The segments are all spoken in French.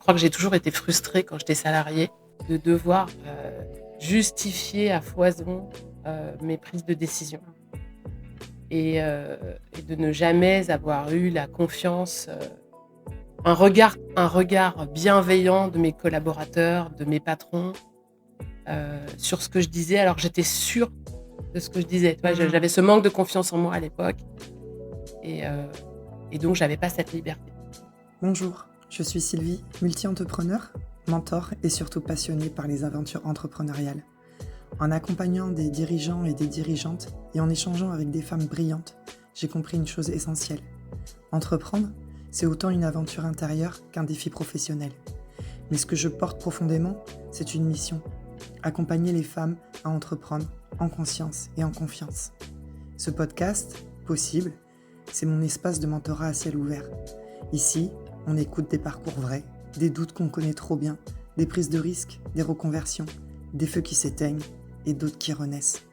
crois que j'ai toujours été frustrée quand j'étais salariée de devoir justifier à foison mes prises de décision et de ne jamais avoir eu la confiance, un regard bienveillant de mes collaborateurs, de mes patrons sur ce que je disais alors que j'étais sûre de ce que je disais. Tu vois, j'avais ce manque de confiance en moi à l'époque et, euh, et donc j'avais pas cette liberté. Bonjour, je suis Sylvie, multi-entrepreneur, mentor et surtout passionnée par les aventures entrepreneuriales. En accompagnant des dirigeants et des dirigeantes et en échangeant avec des femmes brillantes, j'ai compris une chose essentielle. Entreprendre, c'est autant une aventure intérieure qu'un défi professionnel. Mais ce que je porte profondément, c'est une mission. Accompagner les femmes à entreprendre en conscience et en confiance. Ce podcast, Possible, c'est mon espace de mentorat à ciel ouvert. Ici, on écoute des parcours vrais, des doutes qu'on connaît trop bien, des prises de risques, des reconversions, des feux qui s'éteignent et d'autres qui renaissent.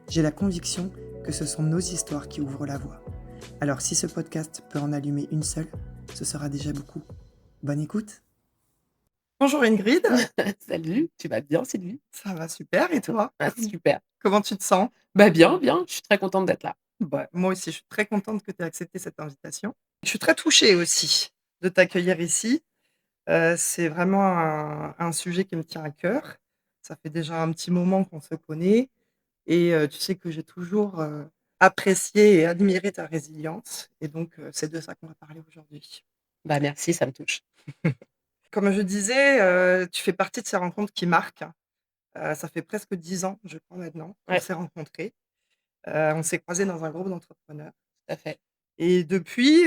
J'ai la conviction que ce sont nos histoires qui ouvrent la voie. Alors si ce podcast peut en allumer une seule, ce sera déjà beaucoup. Bonne écoute. Bonjour Ingrid. Salut, tu vas bien Sylvie? Ça va super et toi? Ah, super. Comment tu te sens? Bah bien, je suis très contente d'être là. Bah, moi aussi, je suis très contente que tu aies accepté cette invitation. Je suis très touchée aussi de t'accueillir ici. C'est vraiment un sujet qui me tient à cœur. Ça fait déjà un petit moment qu'on se connaît et tu sais que j'ai toujours, apprécié et admiré ta résilience et donc c'est de ça qu'on va parler aujourd'hui. Bah merci, ça me touche. Comme je disais, tu fais partie de ces rencontres qui marquent. Ça fait presque 10 ans, je crois maintenant, qu'on Ouais, s'est rencontrés. On s'est croisés dans un groupe d'entrepreneurs. tout à fait. Et depuis,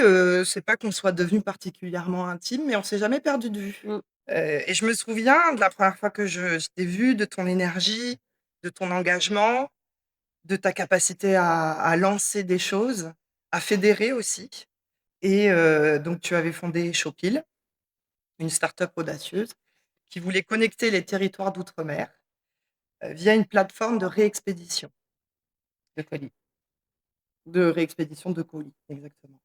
c'est pas qu'on soit devenus particulièrement intimes, mais on s'est jamais perdus de vue. Mmh. Et je me souviens de la première fois que je t'ai vu, de ton énergie, de ton engagement, de ta capacité à lancer des choses, à fédérer aussi. Et donc tu avais fondé Showpil, une start-up audacieuse qui voulait connecter les territoires d'outre-mer, via une plateforme de réexpédition. De colis. De réexpédition de colis, exactement.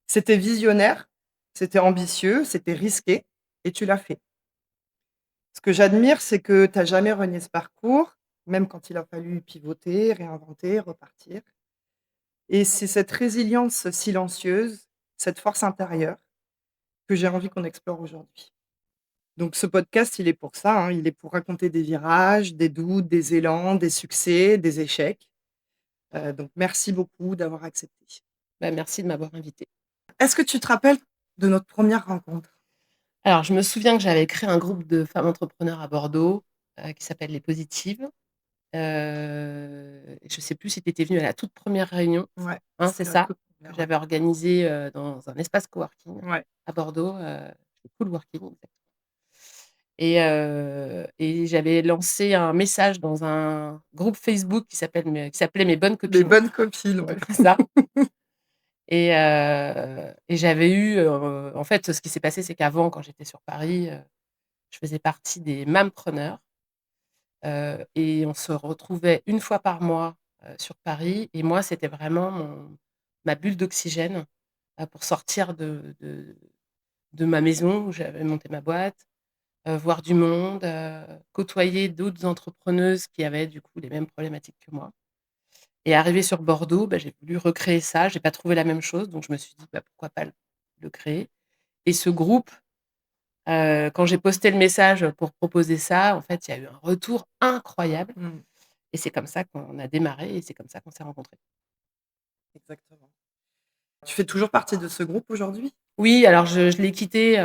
C'était visionnaire, c'était ambitieux, c'était risqué et tu l'as fait. Ce que j'admire, c'est que tu as jamais renié ce parcours, même quand il a fallu pivoter, réinventer, repartir. Et c'est cette résilience silencieuse, cette force intérieure que j'ai envie qu'on explore aujourd'hui. Donc ce podcast, il est pour ça, hein, il est pour raconter des virages, des doutes, des élans, des succès, des échecs. Donc merci beaucoup d'avoir accepté. Bah merci de m'avoir invitée. Est-ce que tu te rappelles de notre première rencontre? Alors je me souviens que j'avais créé un groupe de femmes entrepreneurs à Bordeaux, qui s'appelle Les Positives. Je sais plus si tu étais venue à la toute première réunion, Ouais, hein, c'est c'était la ça? toute Que première, ouais. j'avais organisée, dans un espace coworking Ouais. à Bordeaux, Coolworking exactement. Et j'avais lancé un message dans un groupe Facebook qui s'appelait Mes bonnes Les copines. bonnes copines, ouais. C'est ça. Et j'avais eu, en fait, ce qui s'est passé, c'est qu'avant, quand j'étais sur Paris, je faisais partie des mampreneurs, et on se retrouvait une fois par mois, sur Paris et moi, c'était vraiment ma bulle d'oxygène, pour sortir de ma maison où j'avais monté ma boîte, voir du monde, côtoyer d'autres entrepreneuses qui avaient, du coup, les mêmes problématiques que moi. Et arrivée sur Bordeaux, bah, j'ai voulu recréer ça. J'ai pas trouvé la même chose, donc je me suis dit: «Bah, pourquoi pas le créer?» Et ce groupe, quand j'ai posté le message pour proposer ça, en fait, il y a eu un retour incroyable Mmh, et c'est comme ça qu'on a démarré et c'est comme ça qu'on s'est rencontrés. exactement. Tu fais toujours partie de ce groupe aujourd'hui? Oui, alors je l'ai quitté,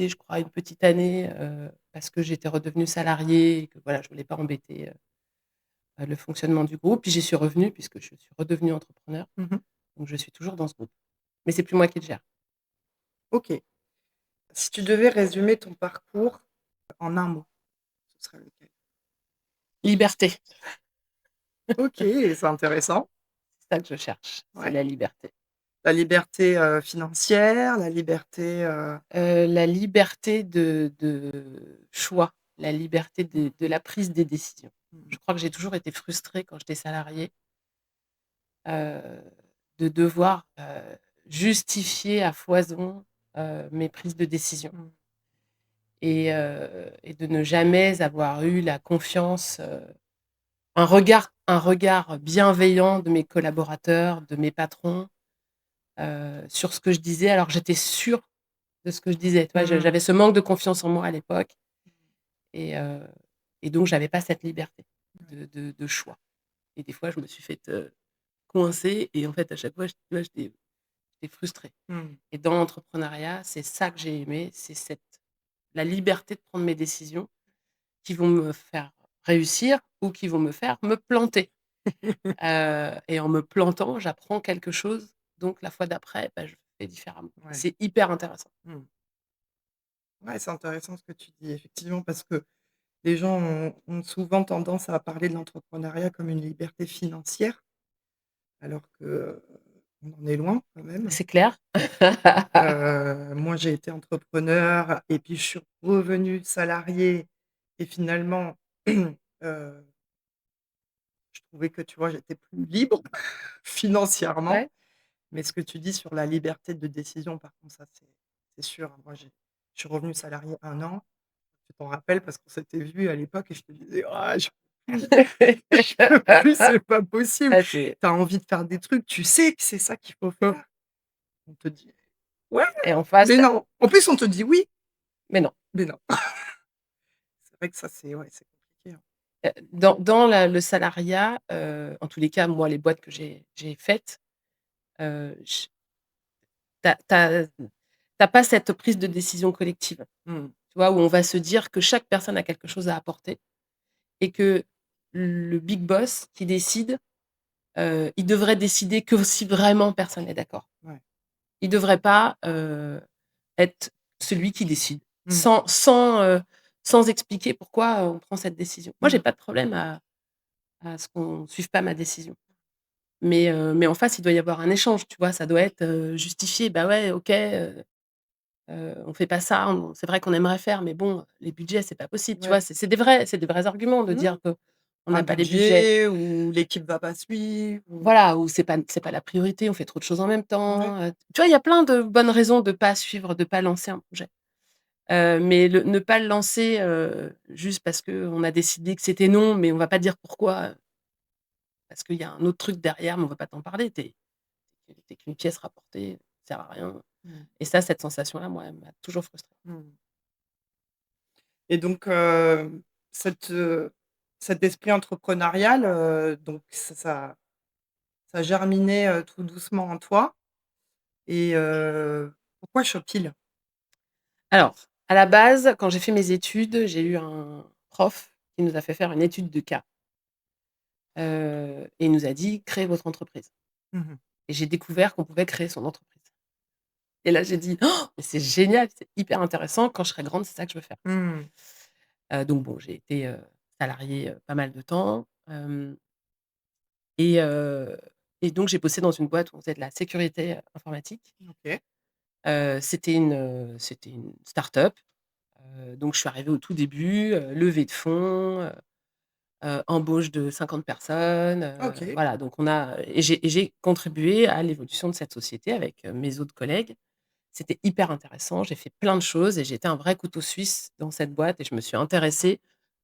je crois, une petite année, parce que j'étais redevenue salariée et que voilà, je voulais pas embêter, le fonctionnement du groupe. Puis j'y suis revenue puisque je suis redevenue entrepreneur, Mmh. donc je suis toujours dans ce groupe. Mais c'est plus moi qui le gère. OK. Si tu devais résumer ton parcours en un mot, ce serait lequel? Liberté, OK, c'est intéressant. c'est ça que je cherche, c'est Ouais. la liberté. La liberté, financière, la liberté, La liberté de choix, la liberté de la prise des décisions. mmh Je crois que j'ai toujours été frustrée quand j'étais salariée, heu, de devoir, justifier à foison, mes prises de décision Mmh. et de ne jamais avoir eu la confiance, un regard bienveillant de mes collaborateurs, de mes patrons, sur ce que je disais alors que j'étais sûre de ce que je disais. Tu vois? Mmh. J'avais ce manque de confiance en moi à l'époque et heu et donc j'avais pas cette liberté Ouais. de choix et des fois je me suis faite, coincer et en fait à chaque fois, tu vois, j'étais frustrée Mmh. et dans l'entrepreneuriat, c'est ça que j'ai aimé, c'est la liberté de prendre mes décisions qui vont me faire réussir ou qui vont me faire me planter. Et en me plantant, j'apprends quelque chose, donc la fois d'après, bah, je fais différemment. Ouais. C'est hyper intéressant. Mmh. Ouais, c'est intéressant ce que tu dis, effectivement, parce que les gens ont souvent tendance à parler de l'entrepreneuriat comme une liberté financière, alors que, on en est loin quand même. C'est clair? Moi, j'ai été entrepreneur et puis je suis revenue salariée et finalement, heu, je trouvais que, tu vois, j'étais plus libre financièrement. Ouais, Mais ce que tu dis sur la liberté de décision, par contre, ça, c'est sûr, hein. Moi, je suis revenue salariée 1 an. Tu t'en rappelles parce qu'on s'était vus à l'époque et je te disais: «Ah, je peux plus, je peux plus, c'est pas possible». ah, Tu as envie de faire des trucs, tu sais que c'est ça qu'il faut faire. On te dit: «Ouais, et en face, mais non». En plus, on te dit: «Oui, mais non. mais non». C'est vrai que ça, c'est ouais, c'est compliqué, hein. Dans le salariat, en tous les cas, moi, les boîtes que j'ai faites, j tu as pas cette prise de décision collective, Mmh. tu vois? Où on va se dire que chaque personne a quelque chose à apporter et que le big boss qui décide, il devrait décider que si vraiment personne n'est d'accord. Ouais. Il devrait pas, être celui qui décide, Mmh. sans expliquer pourquoi, on prend cette décision. Moi, j'ai Mmh. pas de problème à ce qu'on suive pas ma décision. Mais en face, il doit y avoir un échange, tu vois? Ça doit être, justifié. Bah, ouais, OK, on fait pas ça, c'est vrai qu'on aimerait faire, mais bon, les budgets, c'est pas possible, tu Ouais. vois? C'est des vrais arguments de Mmh. dire qu'on Un n'a pas les budgets. budget ou l'équipe va pas suivre ou Voilà, ou c'est pas la priorité, on fait trop de choses en même ouais. temps, tu vois? Il y a plein de bonnes raisons de pas suivre, de pas lancer un projet. Mais ne pas le lancer, juste parce qu'on a décidé que c'était non, mais on va pas dire pourquoi, parce qu'il y a un autre truc derrière, mais on va pas t'en parler. Tu es qu'une pièce rapportée, ça sert à rien Mmh. et ça, cette sensation-là, moi, elle m'a toujours frustrée. Mmh. Et donc, cette, cet esprit entrepreneurial, donc ça a germiné, tout doucement en toi et pourquoi Shopify? Alors, à la base, quand j'ai fait mes études, j'ai eu un prof qui nous a fait faire une étude de cas, et il nous a dit: «Créez votre entreprise» Mmh mh. et j'ai découvert qu'on pouvait créer son entreprise et là, j'ai dit: «Oh, mais c'est génial, c'est hyper intéressant, quand je serai grande, c'est ça que je veux faire». Mmh. Donc bon, j'ai été, salariée, pas mal de temps, et heu et donc j'ai bossé dans une boîte où on faisait de la sécurité, informatique. OK. C'était une start-up, donc je suis arrivée au tout début, levée de fonds, embauche de 50 personnes, OK. voilà, donc j'ai contribué à l'évolution de cette société avec, mes autres collègues. C'était hyper intéressant, j'ai fait plein de choses et j'étais un vrai couteau suisse dans cette boîte et je me suis intéressée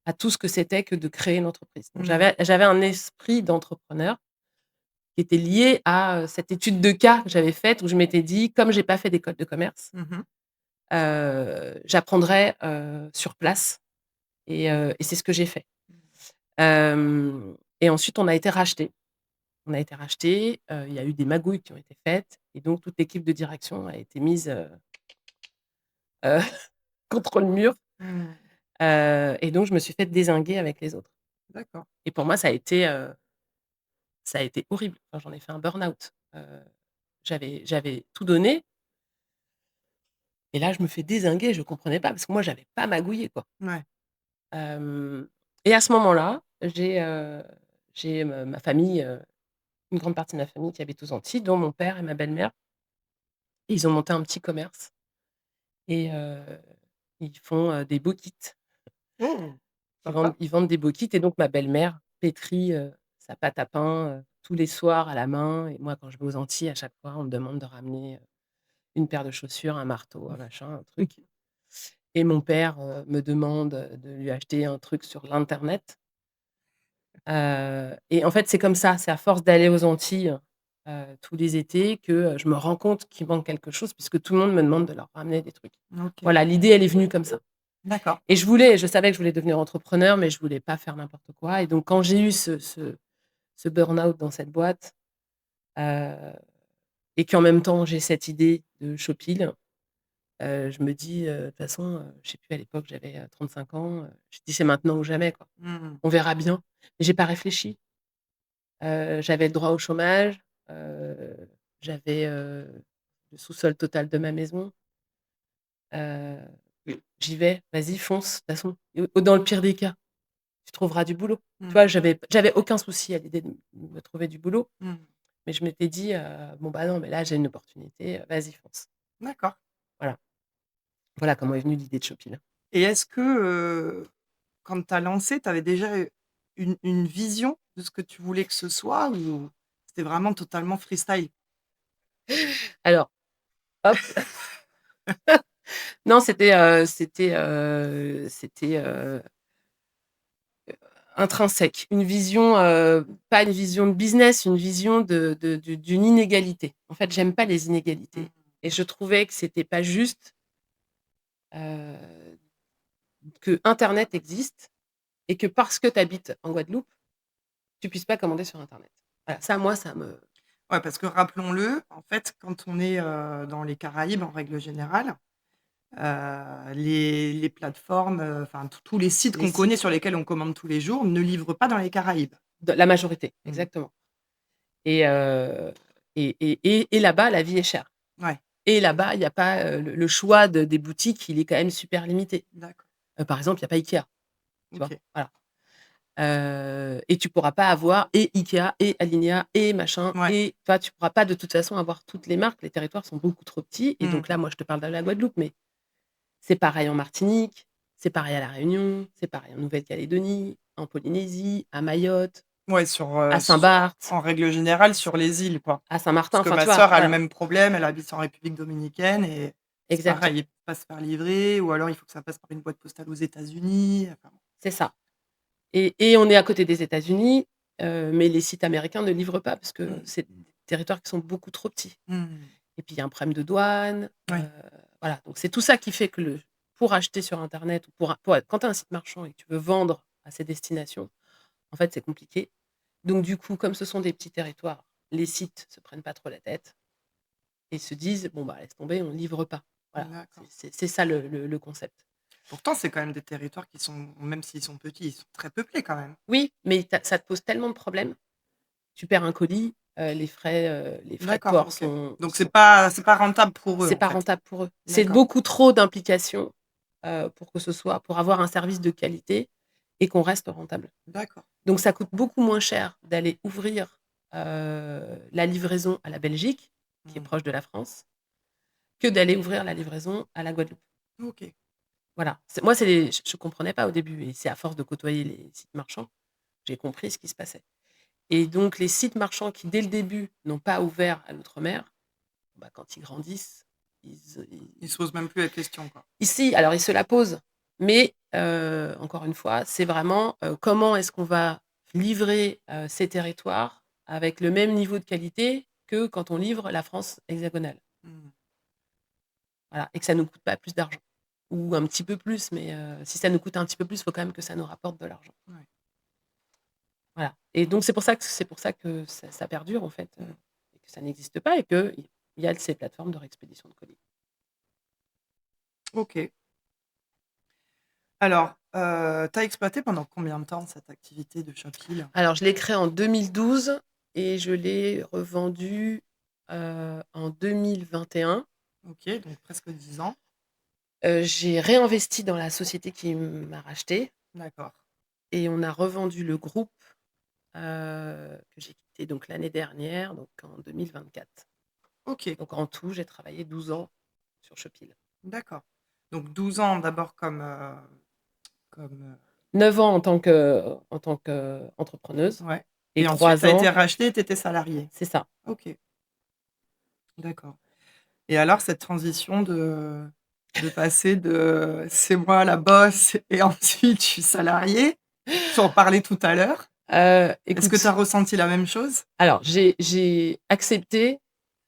à tout ce que c'était que de créer une entreprise. Donc Mmh. j'avais un esprit d'entrepreneur qui était lié à, cette étude de cas que j'avais faite où je m'étais dit: «Comme j'ai pas fait d'école de commerce, Mmh mh. j'apprendrai, sur place» et c'est ce que j'ai fait. Et ensuite on a été rachetés. On a été rachetés, il y a eu des magouilles qui ont été faites et donc toute l'équipe de direction a été mise, heu, contre le mur, Mmh. et donc je me suis fait dézinguer avec les autres D'accord. et pour moi ça a été horrible. Enfin, j'en ai fait un burn-out. J'avais tout donné et là je me fais dézinguer, je comprenais pas parce que moi j'avais pas magouillé, quoi. Ouais. Hem Et à ce moment-là, j'ai ma famille, une grande partie de ma famille qui habite aux Antilles, dont mon père et ma belle-mère. Ils ont monté un petit commerce et ils font, des beaux kits. Mmh. Ils vendent Sympa. ils vendent des beaux kits et donc ma belle-mère pétrit, sa pâte à pain, tous les soirs à la main et moi quand je vais aux Antilles, à chaque fois, on me demande de ramener, une paire de chaussures, un marteau, un machin, un truc et mon père, me demande, de lui acheter un truc sur l'internet. Et en fait, c'est comme ça, c'est à force d'aller aux Antilles, tous les étés que, je me rends compte qu'il manque quelque chose puisque tout le monde me demande de leur ramener des trucs. OK. Voilà, l'idée, elle est venue comme ça D'accord. et je savais que je voulais devenir entrepreneur, mais je voulais pas faire n'importe quoi et donc quand j'ai eu ce burn-out dans cette boîte, heu et qu'en même temps j'ai cette idée de Shopify, je me dis, de toute façon, je sais plus à l'époque j'avais, 35 ans, je dis: «C'est maintenant ou jamais quoi. Mmh. On verra bien». Mais j'ai pas réfléchi. J'avais le droit au chômage, heu, j'avais, le sous-sol total de ma maison. Heu, J'y vais, vas-y fonce, de toute façon, dans le pire des cas, tu trouveras du boulot. Tu Mmh. vois? J'avais aucun souci à l'idée de me trouver du boulot, Mmh. mais je m'étais dit: «Bon bah non, mais là j'ai une opportunité, vas-y fonce». D'accord. Voilà. Voilà comment est venue l'idée de Shopify. Et est-ce que, quand tu as lancé, tu avais déjà une vision de ce que tu voulais que ce soit ou c'était vraiment totalement freestyle? Alors, hop, non intrinsèque, une vision, pas une vision de business, une vision d'une inégalité. En fait, j'aime pas les Mmh. inégalités et je trouvais que c'était pas juste, heu, que internet existe et que parce que tu habites en Guadeloupe, tu puisses pas commander sur internet. Voilà, ça moi ça me Ouais, parce que rappelons-le, en fait, quand on est, dans les Caraïbes, en règle générale, les plateformes, enfin tous les sites les qu'on connaît sites sur lesquels on commande tous les jours ne livrent pas dans les Caraïbes. de la majorité, Mmh. exactement et heu et là-bas, la vie est chère Ouais, et là-bas, il y a pas, le choix des boutiques, il est quand même super limité. d'accord. Par exemple, il y a pas IKEA, tu vois? OK. Voilà. Et tu pourras pas avoir et IKEA et Alinéa et machin Ouais. et tu vois, tu pourras pas de toute façon avoir toutes les marques. Les territoires sont beaucoup trop petits et Mmh. donc là, moi, je te parle de la Guadeloupe, mais c'est pareil en Martinique, c'est pareil à La Réunion, c'est pareil en Nouvelle-Calédonie, en Polynésie, à Mayotte, Ouais, sur, à s Saint-Barth, en règle générale sur les îles, quoi. à Parce Saint-Martin, que enfin, ma tu vois? sœur a le Voilà, même problème, elle habite en République dominicaine et c'est exactement, pareil, elle peut pas se faire livrer ou alors il faut que ça passe par une boîte postale aux États-Unis, enfin bon. c'est ça et on est à côté des États-Unis, mais les sites américains ne livrent pas parce que Mmh. c'est des territoires qui sont beaucoup trop petits. Mmh. Et puis il y a un problème de douane, Oui. voilà, donc c'est tout ça qui fait que pour acheter sur internet ou quand tu as un site marchand et que tu veux vendre à ces destinations, en fait, c'est compliqué. Donc du coup, comme ce sont des petits territoires, les sites se prennent pas trop la tête et se disent: «Bon, bah, laisse tomber, on livre pas». Voilà, D'accord. c'est ça le concept. Pourtant, c'est quand même des territoires qui sont même s'ils sont petits, ils sont très peuplés quand même. Oui, mais ça te pose tellement de problèmes. Tu perds un colis, les frais de D'accord, port OK. sont Donc sont c'est pas rentable pour eux, c'est en pas fait? rentable pour eux. C'est D'accord. beaucoup trop d'implications, pour avoir un service de qualité et qu'on reste rentable. D'accord. Donc ça coûte beaucoup moins cher d'aller ouvrir, la livraison à la Belgique, qui est Mmh. proche de la France, que d'aller ouvrir la livraison à la Guadeloupe. OK. Voilà. C'est les je comprenais pas au début et c'est à force de côtoyer les sites marchands, j'ai compris ce qui se passait et donc les sites marchands qui, dès le début, n'ont pas ouvert à l'outre-mer, bah, quand ils grandissent, Ils se posent même plus la question, quoi. ici, alors ils se la posent, mais encore une fois, c'est vraiment, comment est-ce qu'on va livrer, ces territoires avec le même niveau de qualité que quand on livre la France hexagonale? Mmh. Voilà et que ça nous coûte pas plus d'argent ou un petit peu plus, mais si ça nous coûte un petit peu plus, il faut quand même que ça nous rapporte de l'argent. Ouais. Voilà et donc c'est pour ça que ça perdure en fait, Mmh. et que ça n'existe pas et qu'il y a ces plateformes de réexpédition de colis. OK. Alors, tu as exploité pendant combien de temps cette activité de Shopify? Alors je l'ai créé en 2012 et je l'ai revendu, en 2021. OK, donc presque 10 ans. J'ai réinvesti dans la société qui m'a racheté D'accord. et on a revendu le groupe, que j'ai quitté donc l'année dernière, donc en 2024. OK, Donc en tout, j'ai travaillé 12 ans sur Shopify. d'accord. Donc 12 ans d'abord comme, 9 ans en tant qu'entrepreneuse ouais et et ensuite tu 3 as été ans racheté, tu étais salarié? c'est ça. OK, d'accord. Et alors cette transition de passer de c'est moi la boss et ensuite je suis salariée, tu en parlais tout à l'heure. Est-ce que tu as Écoute, ressenti la même chose? alors j'ai accepté,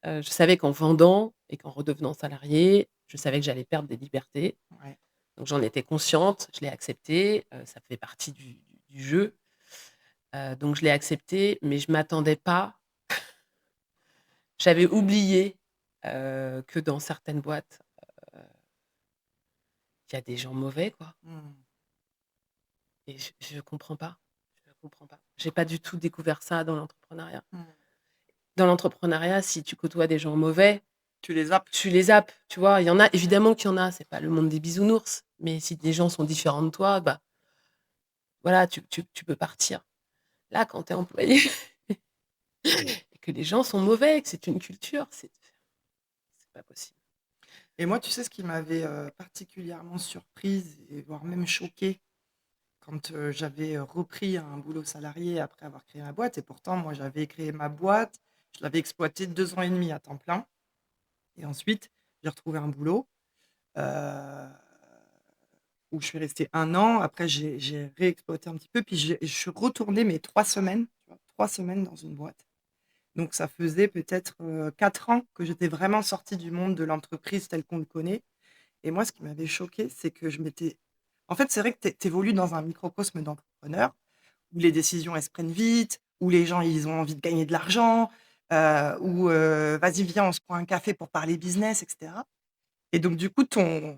je savais qu'en vendant et qu'en redevenant salariée, je savais que j'allais perdre des libertés. Ouais. Donc j'en étais consciente, je l'ai accepté, ça fait partie du jeu, donc je l'ai accepté, mais je m'attendais pas, j'avais oublié, que dans certaines boîtes, heu, il y a des gens mauvais, quoi, Mmh. et je comprends pas, je comprends pas. J'ai pas du tout découvert ça dans l'entrepreneuriat. Mmh. Dans l'entrepreneuriat, si tu côtoies des gens mauvais, Tu les zappes? tu les zappes, tu vois? Il y en a évidemment qu'il y en a, c'est pas le monde des bisounours, mais si des gens sont différents de toi, bah, voilà, tu peux partir. Là, quand tu es employé et que les gens sont mauvais, que c'est une culture, c'est pas possible. Et moi, tu sais ce qui m'avait, particulièrement surprise et voire même choquée quand, j'avais, repris un boulot salarié après avoir créé ma boîte et pourtant moi j'avais créé ma boîte, je l'avais exploitée 2 ans et demi à temps plein et ensuite j'ai retrouvé un boulot, heu, où je suis restée 1 an. Après j'ai réexploité un petit peu puis je suis retournée mais 3 semaines, tu vois? 3 semaines dans une boîte. Donc ça faisait peut-être, 4 ans que j'étais vraiment sortie du monde de l'entreprise tel qu'on le connaît et moi ce qui m'avait choquée, c'est que je m'étais en fait, c'est vrai que tu évolues dans un microcosme d'entrepreneurs où les décisions, elles se prennent vite, où les gens, ils ont envie de gagner de l'argent, où, «Vas-y, viens, on se prend un café pour parler business» et cetera et donc du coup, ton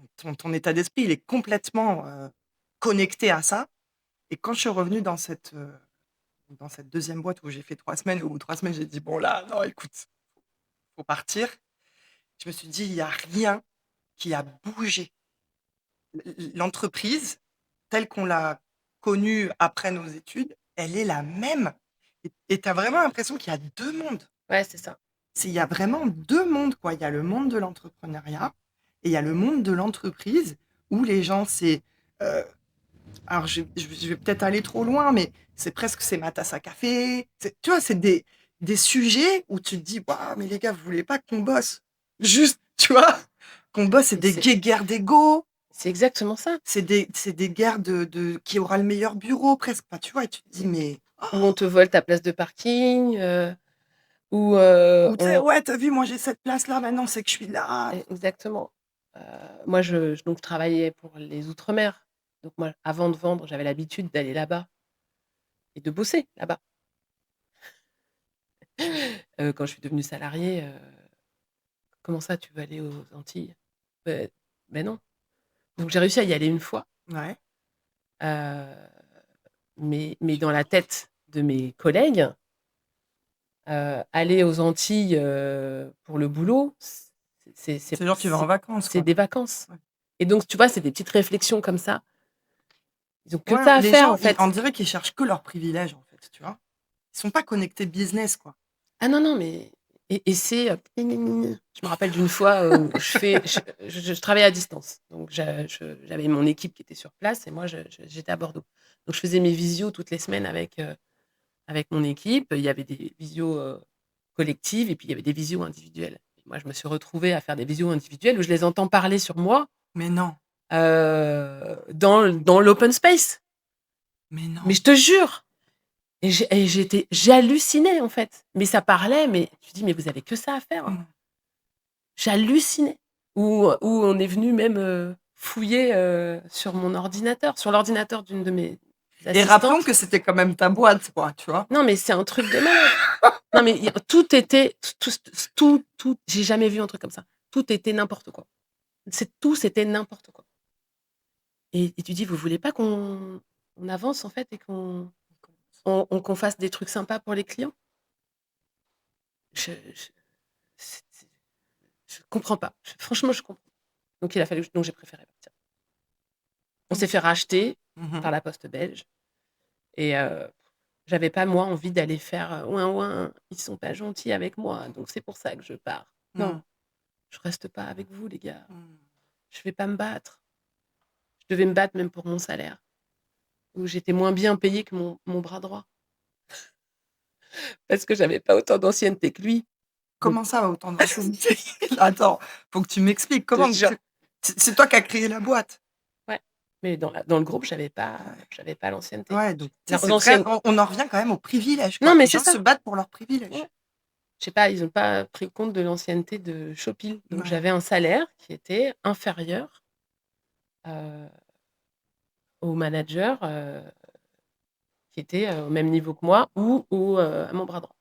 état d'esprit, il est complètement, connecté à ça et quand je suis revenue dans cette deuxième boîte où j'ai fait 3 semaines, au bout de 3 semaines, j'ai dit: «Bon là, non écoute, faut partir». Je me suis dit: «Il y a rien qui a bougé». L'entreprise, telle qu'on l'a connue après nos études, elle est la même et tu as vraiment l'impression qu'il y a 2 mondes. Ouais, c'est ça. Il y a vraiment 2 mondes, quoi. Il y a le monde de l'entrepreneuriat et il y a le monde de l'entreprise où les gens, c'est, heu, alors je vais peut-être aller trop loin, mais c'est ma tasse à café. C'est tu vois, c'est des sujets où tu te dis: «Waouh, mais les gars, vous voulez pas qu'on bosse?» Juste, tu vois? Qu'on bosse, c'est Et des guéguerres d'ego. c'est exactement ça. C'est des guerres de qui aura le meilleur bureau presque. Enfin, tu vois? Et tu te dis: «Mais» Où on te vole ta place de parking, où, ou tu sais: on «Ouais, tu as vu, moi j'ai cette place-là, maintenant c'est que je suis là». exactement. Heu, Moi, je travaillais pour les outre-mer. Donc moi, avant de vendre, j'avais l'habitude d'aller là-bas et de bosser là-bas. Quand je suis devenue salariée, «Comment ça, tu veux aller aux Antilles?» Beh non. Donc j'ai réussi à y aller une fois, Ouais. heu, mais dans la tête de mes collègues, aller aux Antilles, pour le boulot, C'est genre tu vas en vacances, c'est quoi. des vacances. Ouais. Et donc tu vois, c'est des petites réflexions comme ça. Ils ont que Ouais, ça à les faire, gens, en ils on fait. dirait qu'ils cherchent que leurs privilèges, en fait, tu vois? Ils sont pas connectés business, quoi. Ah non, non, mais et c'est, gni gni gni. Je me rappelle d'une fois où je travaillais à distance. Donc j'avais mon équipe qui était sur place et moi j'étais à Bordeaux. Donc je faisais mes visios toutes les semaines avec mon équipe. Il y avait des visios, collectives et puis il y avait des visios individuelles. Et moi, je me suis retrouvée à faire des visios individuelles où je les entends parler sur moi, Mais non, dans l'open space. mais Mais non. je te jure! J'hallucinais, en fait. Mais ça parlait, mais tu dis: «Mais vous avez que ça à faire?» Mmh. J'hallucinais. Où on est venu même, fouiller, sur mon ordinateur, sur l'ordinateur d'une de mes Et rappelons assistantes. que c'était quand même ta boîte, quoi, tu vois? Non, mais c'est un truc de malade. Non, mais il tout était tout j'ai jamais vu un truc comme ça. Tout était n'importe quoi. C'était n'importe quoi. Et tu dis: «Vous voulez pas qu'on avance, en fait, et qu'on fasse des trucs sympas pour les clients?» Je c'est je comprends pas. Franchement, je comprends. Donc il a fallu donc j'ai préféré partir. On s'est OK. fait racheter Mmh mh. par la poste belge et j'avais pas, moi, envie d'aller faire, «Ouin ouin, ils sont pas gentils avec moi, donc c'est pour ça que je pars». Non, Mmh. je reste pas avec vous, les gars. Mmh. Je vais pas me battre. Je devais me battre même pour mon salaire, où j'étais moins bien payée que mon bras droit, parce que j'avais pas autant d'ancienneté que lui. Donc comment ça, autant d'ancienneté? Attends, faut que tu m'expliques. je te Comment jure. c'est toi qui as créé la boîte? Ouais, mais dans le groupe, Ouais. j'avais pas l'ancienneté. Ouais, donc tu sais, c'est vrai, L'ancienne on en revient quand même aux privilèges, non, quoi. mais Les c'est gens ça. se battent pour leurs Ouais. privilèges. Je sais pas, ils ont pas pris compte de l'ancienneté de Shopee. Donc Ouais. j'avais un salaire qui était inférieur, heu, au manager, qui était, au même niveau que moi ou à mon bras droit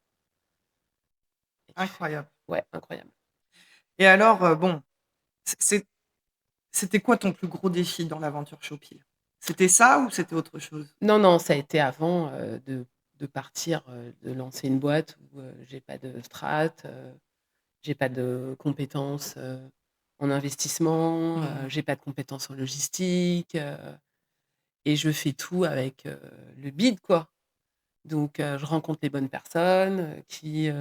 et tu fais: Incroyable. «Ouais, incroyable». Et alors, bon, c'est c'était quoi ton plus gros défi dans l'aventure Shopee? C'était ça ou c'était autre chose? Non, non, ça a été avant, de partir, de lancer une boîte où, j'ai pas de strat, j'ai pas de compétences, en investissement, Mmh. j'ai pas de compétences en logistique, et je fais tout avec, le bide, quoi. Donc je rencontre les bonnes personnes, qui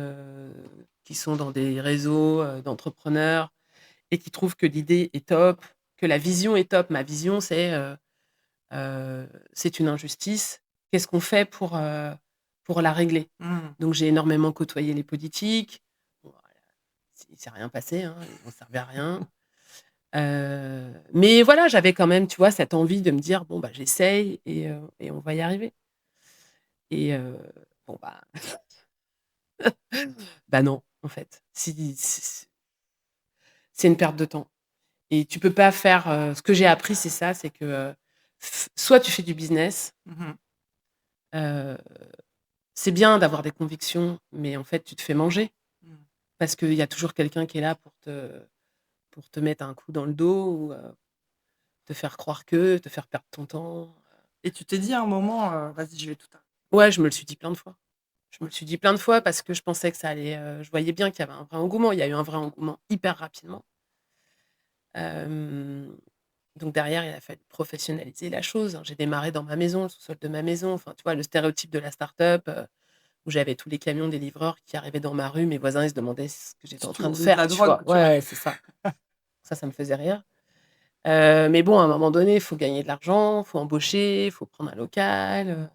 sont dans des réseaux, d'entrepreneurs et qui trouvent que l'idée est top, que la vision est top. Ma vision, c'est une injustice. Qu'est-ce qu'on fait pour la régler? Mmh. Donc j'ai énormément côtoyé les politiques. Bon, voilà, il s'est rien passé, hein, ils ont servi à rien. Mais voilà, j'avais quand même, tu vois, cette envie de me dire: «Bon, bah, j'essaye et on va y arriver» et bon, bah, non, en fait. Si c'est une perte de temps et tu peux pas faire, ce que j'ai appris, c'est ça, c'est que, f soit tu fais du business, Mmh. heu, c'est bien d'avoir des convictions, mais en fait, tu te fais manger Mmh. parce qu'il y a toujours quelqu'un qui est là pour te mettre un coup dans le dos ou, te faire croire que, te faire perdre ton temps. Et tu t'es dit à un moment, «Vas-y, je vais tout arrêter». Ouais, je me le suis dit plein de fois. Je me Ouais. le suis dit plein de fois parce que je pensais que ça allait, je voyais bien qu'il y avait un vrai engouement. Il y a eu un vrai engouement hyper rapidement. Hem, donc derrière, il a fallu professionnaliser la chose, hein. J'ai démarré dans ma maison, le sous-sol de ma maison. Enfin, tu vois, le stéréotype de la start-up, où j'avais tous les camions des livreurs qui arrivaient dans ma rue. Mes voisins, ils se demandaient ce que j'étais Si en tu train de vendais de faire, la tu vois? drogue, tu vois? Ouais, c'est ça. Ça me faisait rire. Mais bon, à un moment donné, il faut gagner de l'argent, il faut embaucher, il faut prendre un local,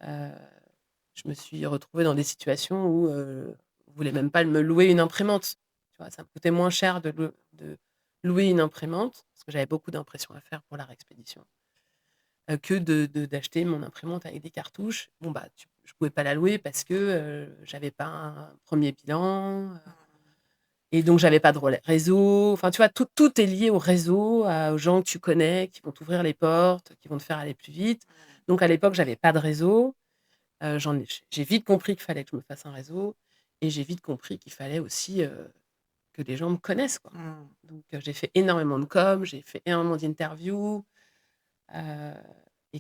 je me suis retrouvée dans des situations où, on voulait même pas me louer une imprimante. Tu vois? Ça me coûtait moins cher de louer une imprimante, parce que j'avais beaucoup d'impressions à faire pour la réexpédition, que d'acheter mon imprimante avec des cartouches. Bon, bah, je pouvais pas la louer parce que, j'avais pas un 1er bilan, et donc j'avais pas de réseau. Enfin, tu vois? Tout est lié au réseau, aux gens que tu connais, qui vont t'ouvrir les portes, qui vont te faire aller plus vite. Donc à l'époque, j'avais pas de réseau. J'ai vite compris qu'il fallait que je me fasse un réseau et j'ai vite compris qu'il fallait aussi, que les gens me connaissent, quoi. Mmh. Donc j'ai fait énormément de com, j'ai fait énormément d'interviews, heu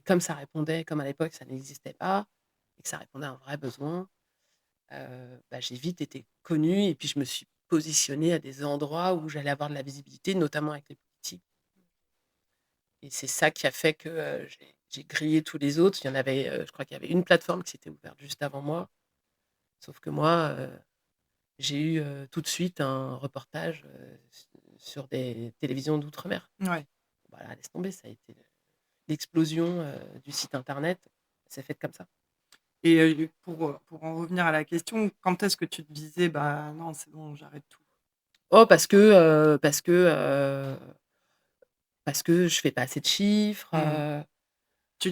comme à l'époque ça n'existait pas et que ça répondait à un vrai besoin, bah, j'ai vite été connue et puis je me suis positionnée à des endroits où j'allais avoir de la visibilité, notamment avec les politiques et c'est ça qui a fait que, j'ai grillé tous les autres. Il y en avait, je crois qu'il y avait une plateforme qui s'était ouverte juste avant moi, sauf que moi, j'ai eu, tout de suite un reportage, sur des télévisions d'outre-mer. Ouais. Voilà, laisse tomber, ça a été l'explosion, du site internet, s'est faite comme ça. Et pour en revenir à la question, quand est-ce que tu te disais: «Bah, non, c'est bon, j'arrête tout»? Oh parce que je fais pas assez de chiffres, Mmh.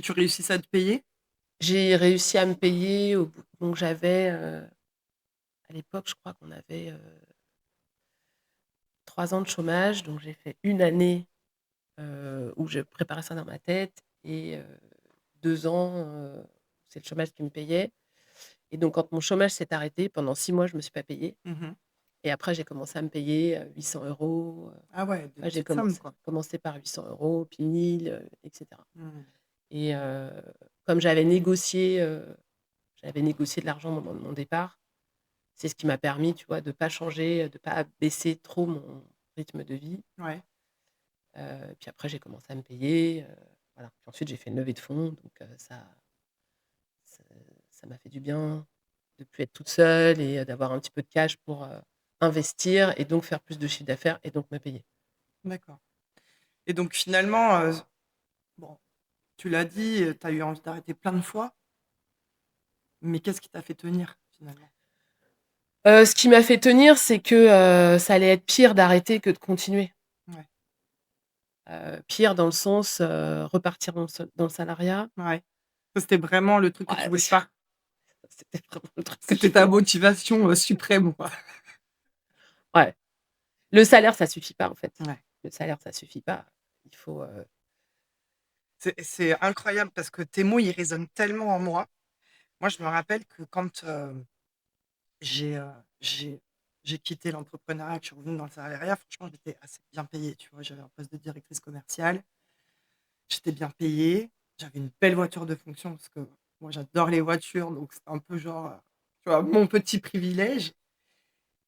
Tu réussissais à te payer? j'ai réussi à me payer au bout donc j'avais, à l'époque, je crois qu'on avait, 3 ans de chômage, donc j'ai fait une année, où je préparais ça dans ma tête et 2 ans, c'est le chômage qui me payait. Et donc quand mon chômage s'est arrêté, pendant 6 mois, je me suis pas payée Mmh. et après j'ai commencé à me payer, 800 €, Ah ouais, des ouais, j'ai petites sommes, quoi. commencé par 800 € puis 1 000, et cetera Mmh. et comme j'avais négocié de l'argent au moment de mon départ, c'est ce qui m'a permis, tu vois, de pas changer, de pas baisser trop mon rythme de vie, Ouais. puis après j'ai commencé à me payer, voilà. Puis ensuite j'ai fait une levée de fonds donc ça ça m'a fait du bien de plus être toute seule et d'avoir un petit peu de cash pour, investir et donc faire plus de chiffre d'affaires et donc me payer. D'accord. Et donc finalement, bon, tu l'as dit, tu as eu envie d'arrêter plein de fois, mais qu'est-ce qui t'a fait tenir finalement? Ce qui m'a fait tenir, c'est que, ça allait être pire d'arrêter que de continuer. Ouais, Pire dans le sens, repartir dans le salariat. ouais. Ça, c'était vraiment le truc que tu Ouais, voulais pas? c'était vraiment le truc que je C'était ta voulais. motivation, suprême, quoi? Ouais. Le salaire, ça suffit pas, en fait. Ouais. Le salaire, ça suffit pas. Il faut, C'est incroyable parce que tes mots, ils résonnent tellement en moi. Moi, je me rappelle que quand, j'ai, heu, j'ai j'ai quitté l'entrepreneuriat, que je suis revenue dans le salariat, franchement, j'étais assez bien payée, tu vois? J'avais un poste de directrice commerciale, j'étais bien payée, j'avais une belle voiture de fonction parce que moi, j'adore les voitures, donc c'était un peu genre, tu vois, mon petit privilège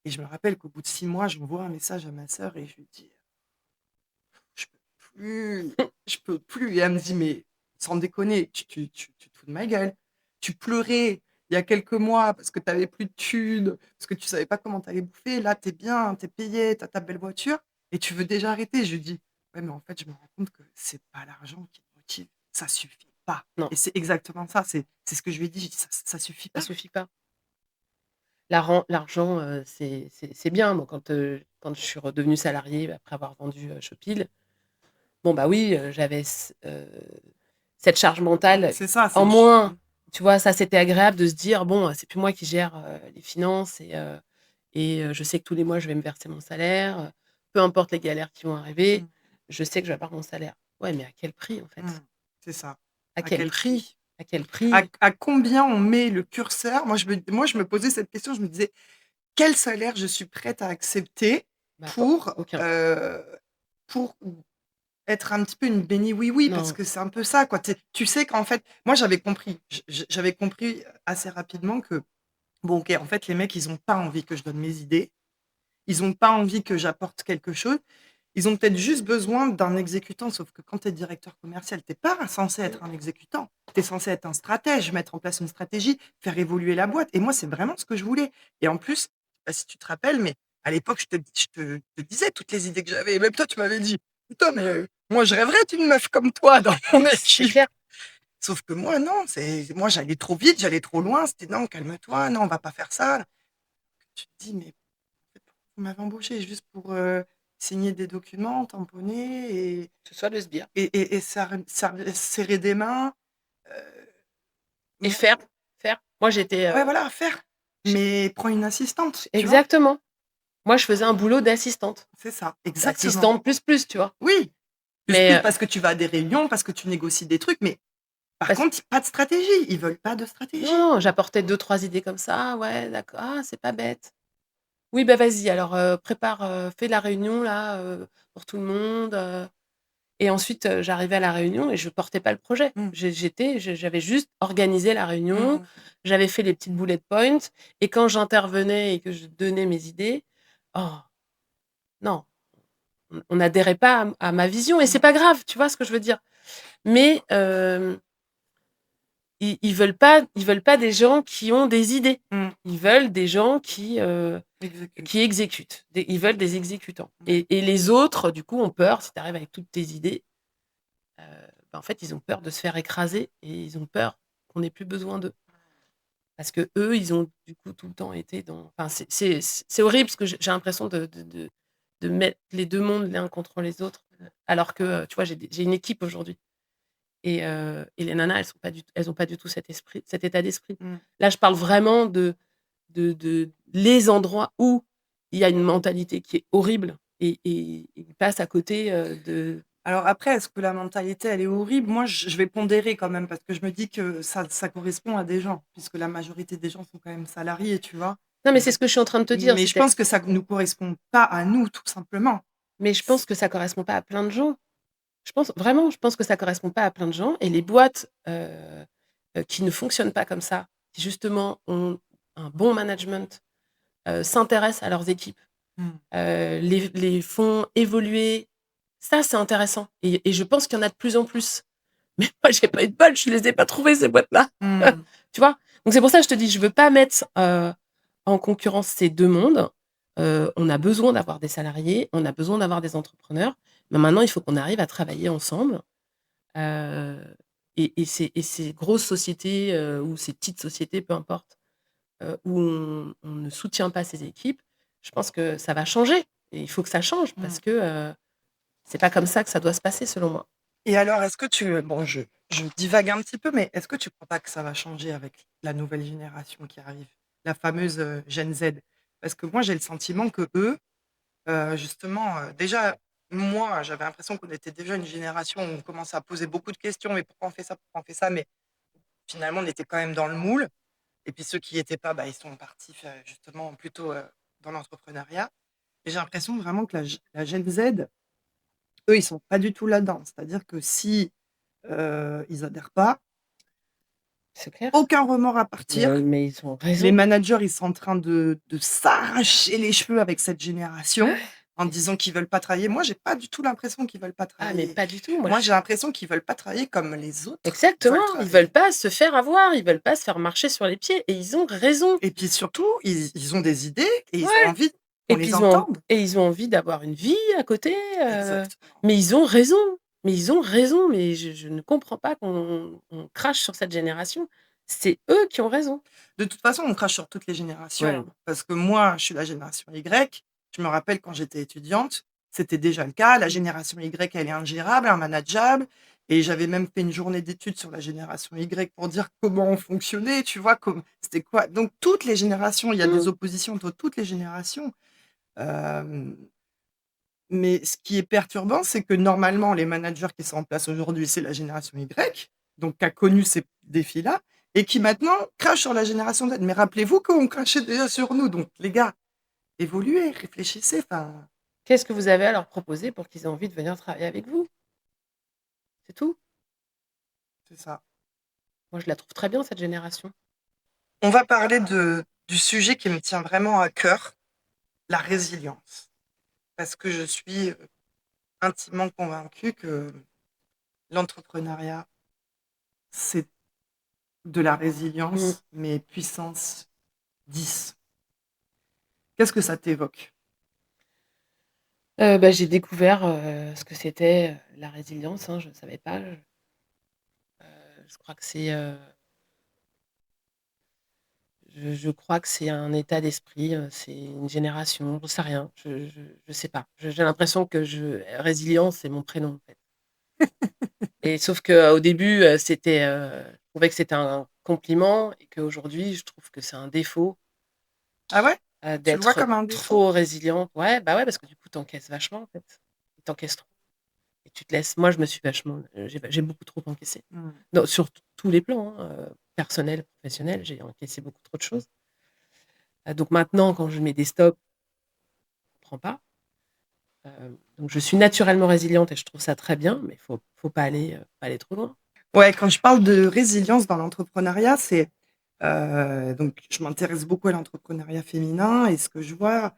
et je me rappelle qu'au bout de 6 mois, j'envoie un message à ma sœur et je lui dis: «Je peux plus, je peux plus» et elle me dit: «Mais sans déconner, tu te fous de ma gueule? Tu pleurais il y a quelques mois parce que tu avais plus de thunes, parce que tu savais pas comment tu allais bouffer. Là, tu es bien, tu es payée, tu as ta belle voiture et tu veux déjà arrêter?» Je lui dis: «Ouais, mais en fait, je me rends compte que c'est pas l'argent qui me motive, ça suffit pas» non, et c'est exactement ça, c'est ce que je lui ai dit, j'ai dit: «Ça suffit ça pas». suffit pas. L'argent, c'est bien. Moi, quand je suis redevenue salariée après avoir vendu, Shopee, bon, bah, oui, j'avais cette charge mentale C'est ça, en c'est ch moins. Tu vois? Ça, c'était agréable de se dire: «Bon, c'est plus moi qui gère, les finances et je sais que tous les mois, je vais me verser mon salaire, peu importe les galères qui vont arriver, mmh, je sais que je vais avoir mon salaire». Ouais, mais à quel prix, en mmh, fait? c'est ça. À À quel quel prix? prix? À quel prix? À combien on met le curseur? Moi, je me posais cette question, je me disais: «Quel salaire je suis prête à accepter Bah, pour, aucun. pour être un petit peu une bénie oui-oui?» parce Non. que c'est un peu ça, quoi. Tu sais qu'en fait moi, j'avais compris. J'avais compris assez rapidement que, bon, OK, en fait, les mecs, ils ont pas envie que je donne mes idées. Ils ont pas envie que j'apporte quelque chose. Ils ont peut-être juste besoin d'un exécutant, sauf que quand tu es directeur commercial, tu es pas censé être un exécutant. Tu es censé être un stratège, mettre en place une stratégie, faire évoluer la boîte et moi, c'est vraiment ce que je voulais et en plus, je sais pas si tu te rappelles, mais à l'époque, je te disais toutes les idées que j'avais et même toi, tu m'avais dit: «Putain, mais moi, je rêverais d'une meuf comme toi dans mon C'est équipe». clair. Sauf que moi, non, moi, j'allais trop vite, j'allais trop loin. C'était: «Non, calme-toi, non, on va pas faire ça». Tu te dis: «Mais fait, pourquoi vous m'avez embauché? Juste pour, signer des documents, tamponner Que ce soit le sbire et serrer des mains, et moi faire. Moi, j'étais, ouais, voilà, faire. j Mais prends une assistante, tu vois? exactement. Moi, je faisais un boulot d'assistante. C'est ça, exactement. D'assistante plus, tu vois? Oui, plus Mais, parce que tu vas à des réunions, parce que tu négocies des trucs, mais par parce contre, pas de stratégie. Ils veulent pas de non, stratégie. non, j'apportais 2-3 idées comme ça. «Ah ouais, d'accord. Ah, c'est pas bête. Oui, bah, vas-y alors, prépare, fais la réunion là, pour tout le monde», et ensuite, j'arrivais à la réunion et je portais pas le projet. Mmh. J'avais juste organisé la réunion, Mmh. j'avais fait les petites bullet points et quand j'intervenais et que je donnais mes idées, oh non, on n'adhérait pas à ma vision et c'est Mmh. pas grave, tu vois ce que je veux dire? Mais, ils veulent pas des gens qui ont des idées. Mmh. Ils veulent des gens qui Exécute. exécutent. Ils veulent des exécutants Ouais. et les autres, du coup, ont peur. Si tu arrives avec toutes tes idées, heu, bah, en fait, ils ont peur de se faire écraser et ils ont peur qu'on ait plus besoin d'eux. Parce qu'eux, ils ont, du coup, tout le temps été dans enfin, c'est horrible parce que j'ai l'impression de mettre les 2 mondes l'un contre les autres, alors que, tu vois, j'ai une équipe aujourd'hui. Et les nanas, elles ont pas du tout cet état d'esprit. Mmh. Là, je parle vraiment de les endroits où il y a une mentalité qui est horrible et ils passent à côté, de Alors après, est-ce que la mentalité, elle est horrible? Moi, je vais pondérer quand même parce que je me dis que ça correspond à des gens, puisque la majorité des gens sont quand même salariés, tu vois? non, mais c'est Mmh. ce que je suis en train de te dire, Mais je pense que ça ne nous correspond pas à nous, tout simplement. mais je pense que ça correspond pas à plein de gens. Je pense que ça correspond pas à plein de gens et les boîtes, qui ne fonctionnent pas comme ça, qui justement ont un bon management, s'intéressent à leurs équipes, Mmh. les font évoluer. Ça, c'est intéressant et je pense qu'il y en a de plus en plus. Mais moi, j'ai pas eu de bol, je les ai pas trouvées ces boîtes-là. Mmh. Tu vois? Donc c'est pour ça que je te dis, je veux pas mettre, en concurrence ces 2 mondes. On a besoin d'avoir des salariés, on a besoin d'avoir des entrepreneurs, mais maintenant il faut qu'on arrive à travailler ensemble, heu et ces grosses sociétés, ou ces petites sociétés, peu importe, où on ne soutient pas ses équipes, je pense que ça va changer et il faut que ça change Mmh. parce que, c'est pas comme ça que ça doit se passer selon moi. Et alors, est-ce que bon, je divague un petit peu, mais est-ce que tu crois pas que ça va changer avec la nouvelle génération qui arrive? La fameuse, Gen Z? Parce que moi, j'ai le sentiment qu'eux, justement, déjà, moi, j'avais l'impression qu'on était déjà une génération où on commençait à poser beaucoup de questions: «Mais pourquoi on fait ça? Pourquoi on fait ça?» Mais finalement, on était quand même dans le moule. Et puis ceux qui y étaient pas, bah, ils sont partis faire justement plutôt, dans l'entrepreneuriat. Et j'ai l'impression vraiment que la Gen Z, eux, ils sont pas du tout là-dedans. C'est-à-dire que si, ils adhèrent pas, C'est clair. aucun remords à partir. Mais ils ont Les raison. managers, ils sont en train de s'arracher les cheveux avec cette génération, en disant qu'ils veulent pas travailler. Moi, j'ai pas du tout l'impression qu'ils veulent pas Ah mais travailler. pas du tout, moi Moi, je j'ai l'impression qu'ils veulent pas travailler comme les autres exactement, veulent ils veulent travailler. pas se faire avoir, ils veulent pas se faire marcher sur les pieds et ils ont raison. Et puis surtout, ils ont des idées et ils ont Ouais envie et qu'on puis les entende. ils ont envie d'avoir une vie à côté, Exactement. mais ils ont raison, mais ils ont raison, mais je ne comprends pas qu'on crache sur cette génération. C'est eux qui ont raison. De toute façon, on crache sur toutes les générations, Ouais. hein, parce que moi, je suis la génération Y. Je me rappelle quand j'étais étudiante, c'était déjà le cas. La génération Y, elle est ingérable, immanageable. Et j'avais même fait une journée d'études sur la génération Y pour dire comment on fonctionnait, tu vois, c'était quoi. Donc, toutes les générations, il y a des Mmh. oppositions entre toutes les générations. Euh, mais ce qui est perturbant, c'est que normalement, les managers qui sont en place aujourd'hui, c'est la génération Y, donc qui a connu ces défis-là, et qui maintenant crachent sur la génération Z. Mais rappelez-vous qu'on crachait déjà sur nous. Donc, les gars, évoluez, réfléchissez. Enfin, Qu'est-ce que vous avez à leur proposer pour qu'ils aient envie de venir travailler avec vous? C'est tout. c'est ça. Moi, je la trouve très bien cette génération. On va parler du sujet qui me tient vraiment à cœur, la résilience. Parce que je suis intimement convaincue que l'entrepreneuriat, c'est de la Mmh. résilience, mais puissance 10. Qu'est-ce que ça t'évoque? Bah, j'ai découvert, ce que c'était, la résilience, hein, je ne savais pas, je crois que c'est, je crois que c'est un état d'esprit, c'est une génération, j'en sais rien, je sais pas. J'ai l'impression que résilience, c'est mon prénom, en fait et sauf qu'au début, je trouvais que c'était un compliment et qu'aujourd'hui, je trouve que c'est un défaut, Ah ouais? Tu le vois d'être comme un défaut? trop résilient. Ouais, bah, ouais, parce que du coup, tu encaisses vachement, en fait. Tu encaisses trop et tu te laisses moi, je me suis vachement, j'ai beaucoup trop encaissé. Mmh. Non, sur tous les plans, hein, personnel, professionnel, j'ai encaissé beaucoup trop de choses. Donc maintenant, quand je mets des stops, je comprends pas. Donc je suis naturellement résiliente et je trouve ça très bien, mais faut pas aller trop loin. Ouais, quand je parle de résilience dans l'entrepreneuriat, c'est donc je m'intéresse beaucoup à l'entrepreneuriat féminin et ce que je vois,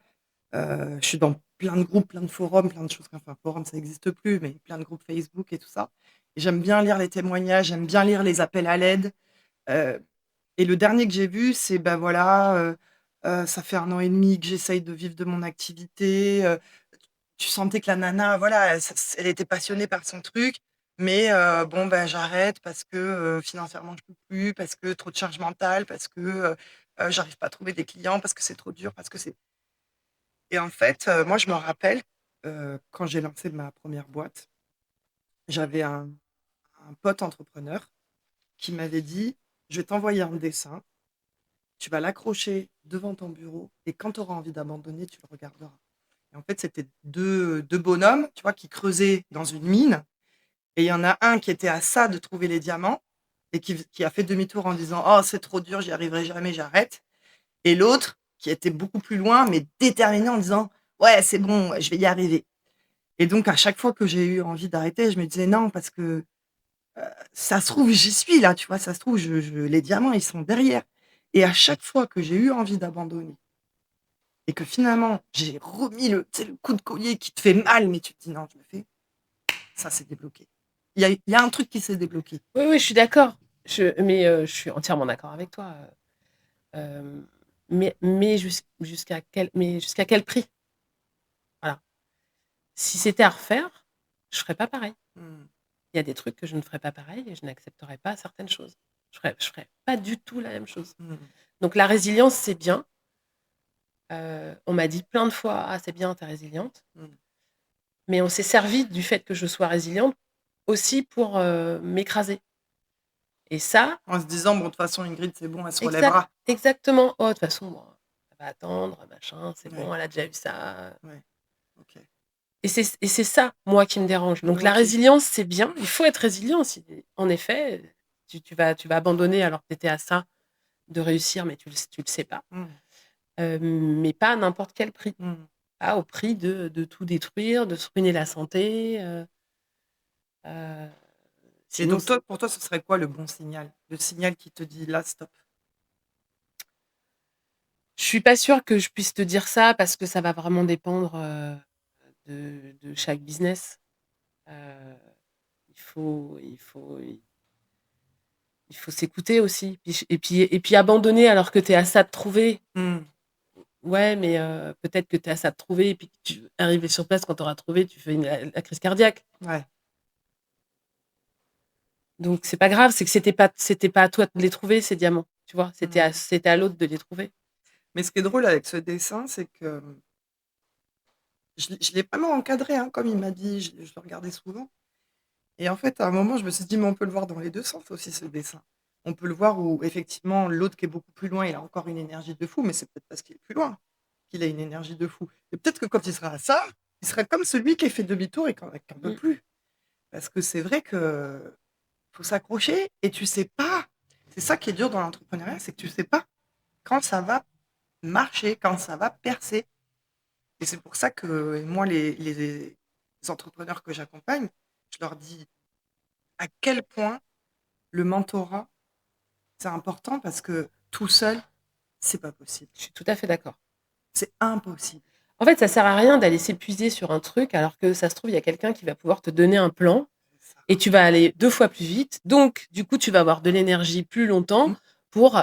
je suis dans plein de groupes, plein de forums, plein de choses, enfin forum ça n'existe plus, mais plein de groupes Facebook et tout ça. Et j'aime bien lire les témoignages, j'aime bien lire les appels à l'aide. Heu et le dernier que j'ai vu, c'est, bah, voilà, ça fait 1 an et demi que j'essaye de vivre de mon activité, tu sentais que la nana, voilà, elle était passionnée par son truc, mais bon, ben, j'arrête parce que, financièrement, je peux plus, parce que trop de charge mentale, parce que, j'arrive pas à trouver des clients, parce que c'est trop dur, parce que c'est et en fait, moi, je me rappelle, quand j'ai lancé ma première boîte, j'avais un pote entrepreneur qui m'avait dit: «Je vais t'envoyer un dessin, tu vas l'accrocher devant ton bureau et quand tu auras envie d'abandonner, tu le regarderas». Et en fait, c'était deux bonhommes, tu vois, qui creusaient dans une mine. Et il y en a un qui était à ça de trouver les diamants et qui a fait demi-tour en disant: «Oh, c'est trop dur, j'y arriverai jamais, j'arrête». Et l'autre qui était beaucoup plus loin, mais déterminé en disant: «Ouais, c'est bon, je vais y arriver». Et donc à chaque fois que j'ai eu envie d'arrêter, je me disais: «Non, parce que, ça se trouve, j'y suis là, tu vois? Ça se trouve, je les diamants, ils sont derrière». Et à chaque fois que j'ai eu envie d'abandonner et que finalement j'ai remis tu sais, le coup de collier qui te fait mal, mais tu te dis: «Non, je le fais», ça s'est débloqué. Il y a un truc qui s'est débloqué. Oui, oui, je suis d'accord. Je suis entièrement d'accord avec toi, jusqu'à quel prix? Voilà. Si c'était à refaire, je ferais pas pareil. Mmh. Il y a des trucs que je ne ferais pas pareil et je n'accepterais pas certaines choses. Je ferais pas du tout la même chose. Mmh. Donc la résilience, c'est bien. On m'a dit plein de fois: «Ah, c'est bien, tu es résiliente». Mmh. Mais on s'est servi du fait que je sois résiliente aussi pour, m'écraser et ça En se disant: «Bon, de toute façon, Ingrid, c'est bon, elle se exact relèvera». exactement: «Oh, de toute façon, bon, elle va attendre, machin, c'est Ouais, bon, elle a déjà eu ça». ouais, OK. Et c'est ça, moi, qui me dérange. Donc la OK. résilience, c'est bien, il faut être résilient. En effet, tu vas abandonner alors que tu étais à ça de réussir, mais tu le sais pas. Mmh. Mais pas à n'importe quel prix. Mmh. Pas au prix de tout détruire, de se ruiner la santé, heu, Et sinon donc c'est toi, pour toi, ce serait quoi le bon signal? Le signal qui te dit: «Là, stop». je suis pas sûre que je puisse te dire ça parce que ça va vraiment dépendre, de chaque business. Heu, il faut s'écouter aussi. Puis abandonner alors que tu es à ça de trouver. Mmh. Ouais, mais peut-être que tu es à ça de trouver et puis que tu arrivé sur place quand tu auras trouvé, tu fais la crise cardiaque. Ouais. Donc c'est pas grave, c'est que c'était pas à toi de les trouver ces diamants, tu vois? C'était à Mmh. c'était à l'autre de les trouver. Mais ce qui est drôle avec ce dessin, c'est que, je l'ai vraiment encadré, hein, comme il m'a dit, je le regardais souvent et en fait, à un moment, je me suis dit: «Mais on peut le voir dans les 2 sens aussi ce dessin». On peut le voir où effectivement l'autre qui est beaucoup plus loin, il a encore une énergie de fou, mais c'est peut-être parce qu'il est plus loin qu'il a une énergie de fou et peut-être que quand il sera à ça, il sera comme celui qui a fait demi-tour et qui en peut Mmh. plus. Parce que c'est vrai que faut s'accrocher et tu sais pas, c'est ça qui est dur dans l'entrepreneuriat, c'est que tu sais pas quand ça va marcher, quand ça va percer et c'est pour ça que moi les entrepreneurs que j'accompagne, je leur dis à quel point le mentorat, c'est important parce que tout seul, c'est pas possible. Je suis tout à fait d'accord. C'est impossible. En fait, ça sert à rien d'aller s'épuiser sur un truc alors que ça se trouve, il y a quelqu'un qui va pouvoir te donner un plan C'est ça. et tu vas aller 2 fois plus vite. Donc du coup, tu vas avoir de l'énergie plus longtemps Mmh, pour,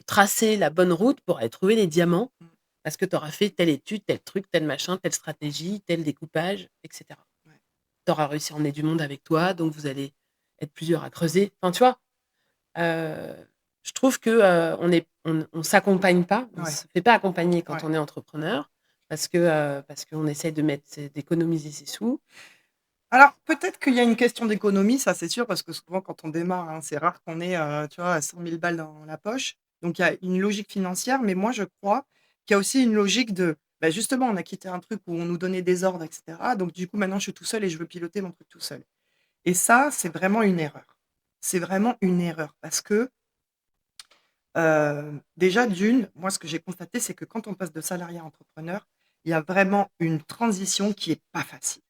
tracer la bonne route pour aller trouver les diamants mmh, parce que tu auras fait telle étude, tel truc, tel machin, telle stratégie, tel découpage et cetera. ouais. Tu auras réussi à emmener du monde avec toi, donc vous allez être plusieurs à creuser. Enfin, tu vois? Heu, je trouve que, on s'accompagne pas, on Ouais, se fait pas accompagner quand ouais. on est entrepreneur parce qu'on essaye d'économiser ses sous. Alors, peut-être qu'il y a une question d'économie, ça c'est sûr, parce que souvent quand on démarre, hein, c'est rare qu'on ait, tu vois, 100 000 balles dans la poche. Donc il y a une logique financière, mais moi je crois qu'il y a aussi une logique de, bah, justement, on a quitté un truc où on nous donnait des ordres et cetera. Donc du coup, maintenant je suis tout seul et je veux piloter mon truc tout seul. Et ça, c'est vraiment une erreur. C'est vraiment une erreur parce que, déjà d'une, moi ce que j'ai constaté, c'est que quand on passe de salarié à entrepreneur, il y a vraiment une transition qui est pas facile.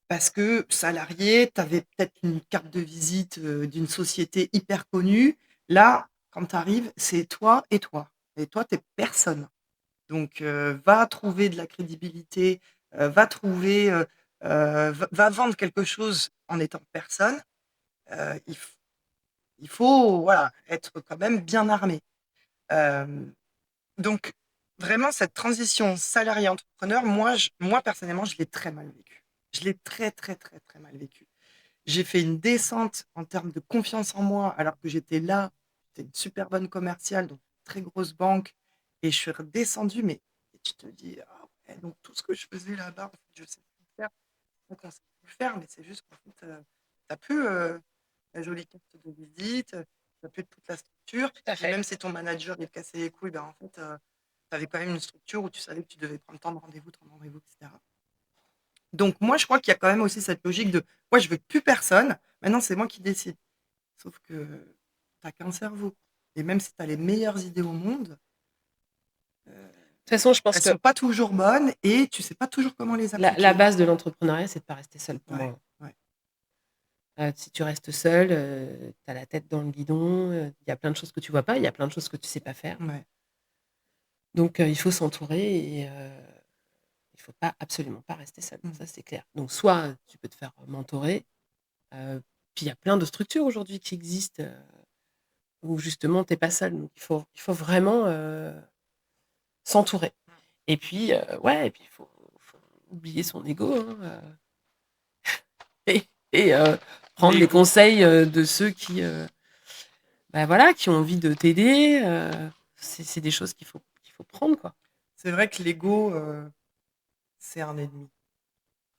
Parce que salarié, tu avais peut-être une carte de visite, d'une société hyper connue. Là, quand tu arrives, c'est toi et toi, tu es personne. Donc va trouver de la crédibilité, va trouver, va vendre quelque chose en étant personne. Il faut, voilà, être quand même bien armé. Hem, donc vraiment cette transition salarié-entrepreneur, moi personnellement, je l'ai très mal vécue. Je l'ai très, très, très, très mal vécue. J'ai fait une descente en termes de confiance en moi, alors que j'étais là, j'étais une super bonne commerciale, donc très grosse banque et je suis redescendue, mais et tu te dis: «Ah ouais, donc tout ce que je faisais là-bas, en fait, je sais plus le faire». Donc on sait plus le faire, mais c'est juste qu'en fait, tu plus, la jolie carte de visite, tu plus toute la structure Tout à et fait. même si ton manager, il te cassait les couilles, ben, en fait, tu avais quand même une structure où tu savais que tu devais prendre tant de rendez-vous et cetera. Donc moi, je crois qu'il y a quand même aussi cette logique de: «Moi, je veux plus personne, maintenant c'est moi qui décide». Sauf que tu as qu'un cerveau et même si tu as les meilleures idées au monde, De toute façon, je pense elles que sont pas toujours bonnes et tu sais pas toujours comment les la appliquer. base de l'entrepreneuriat, c'est de pas rester seul pour Ouais, moi. ouais. Si tu restes seul, tu as la tête dans le guidon, il y a plein de choses que tu vois pas, il y a plein de choses que tu sais pas faire. Ouais. Donc il faut s'entourer et il faut pas absolument pas rester seul, Mmh. ça c'est clair. Donc soit, tu peux te faire mentorer, heu, puis il y a plein de structures aujourd'hui qui existent, où justement tu es pas seul. Donc il faut vraiment, s'entourer et puis, ouais et puis il faut oublier son ego, hein, et prendre Mais les écoute, conseils, de ceux qui, bah, voilà, qui ont envie de t'aider, c'est des choses qu'il faut prendre, quoi. C'est vrai que l'ego, c'est un ennemi.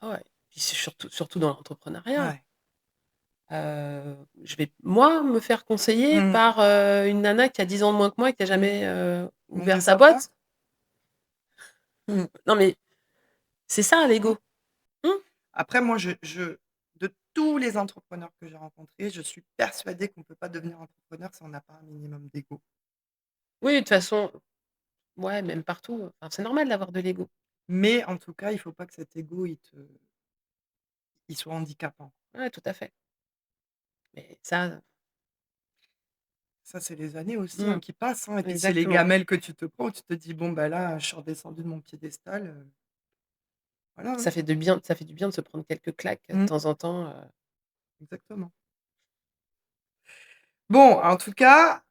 Ah ouais, puis c'est surtout dans l'entrepreneuriat. Ouais. Je vais, moi, me faire conseiller Mmh. par, une nana qui a 10 ans de moins que moi et qui a jamais, Monter ouvert sa sa boîte? boîte. Mmh. Non, mais c'est ça Mmh. l'ego. Mmh. Après moi, je de tous les entrepreneurs que j'ai rencontrés, je suis persuadée qu'on peut pas devenir entrepreneur si on n'a pas un minimum d'ego. Oui, de toute façon, ouais, même partout, enfin, c'est normal d'avoir de l'ego. Mais en tout cas, il faut pas que cet ego, il soit handicapant. Ouais, tout à fait. Mais ça, Ça, c'est les années aussi, mmh, hein, qui passent, hein, et puis c'est les exactement. gamelles que tu te prends où tu te dis: «Bon, bah, là, je suis redescendue de mon piédestal, voilà, hein». Ça fait du bien de se prendre quelques claques, de Mmh, temps en temps, exactement. Bon, en tout cas,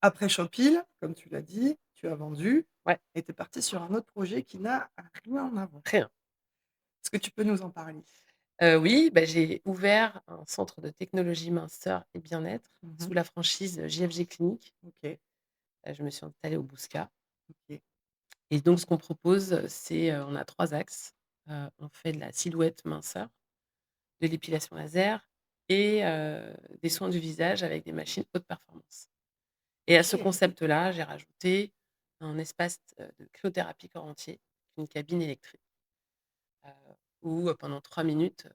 après Shopify, comme tu l'as dit, tu as vendu ouais, et tu es partie sur un autre projet qui n'a rien à voir. rien. Est-ce que tu peux nous en parler? Oui, bah, j'ai ouvert un centre de technologie minceur et bien-être Mmh. sous la franchise, JFG Clinique. OK, Je me suis installée au Bouscat OK. et donc ce qu'on propose, c'est, on a 3 axes. On fait de la silhouette minceur, de l'épilation laser et des soins du visage avec des machines haute performance. Et à ce OK. concept-là, j'ai rajouté un espace, de cryothérapie corps entier, une cabine électrique, où, pendant 3 minutes,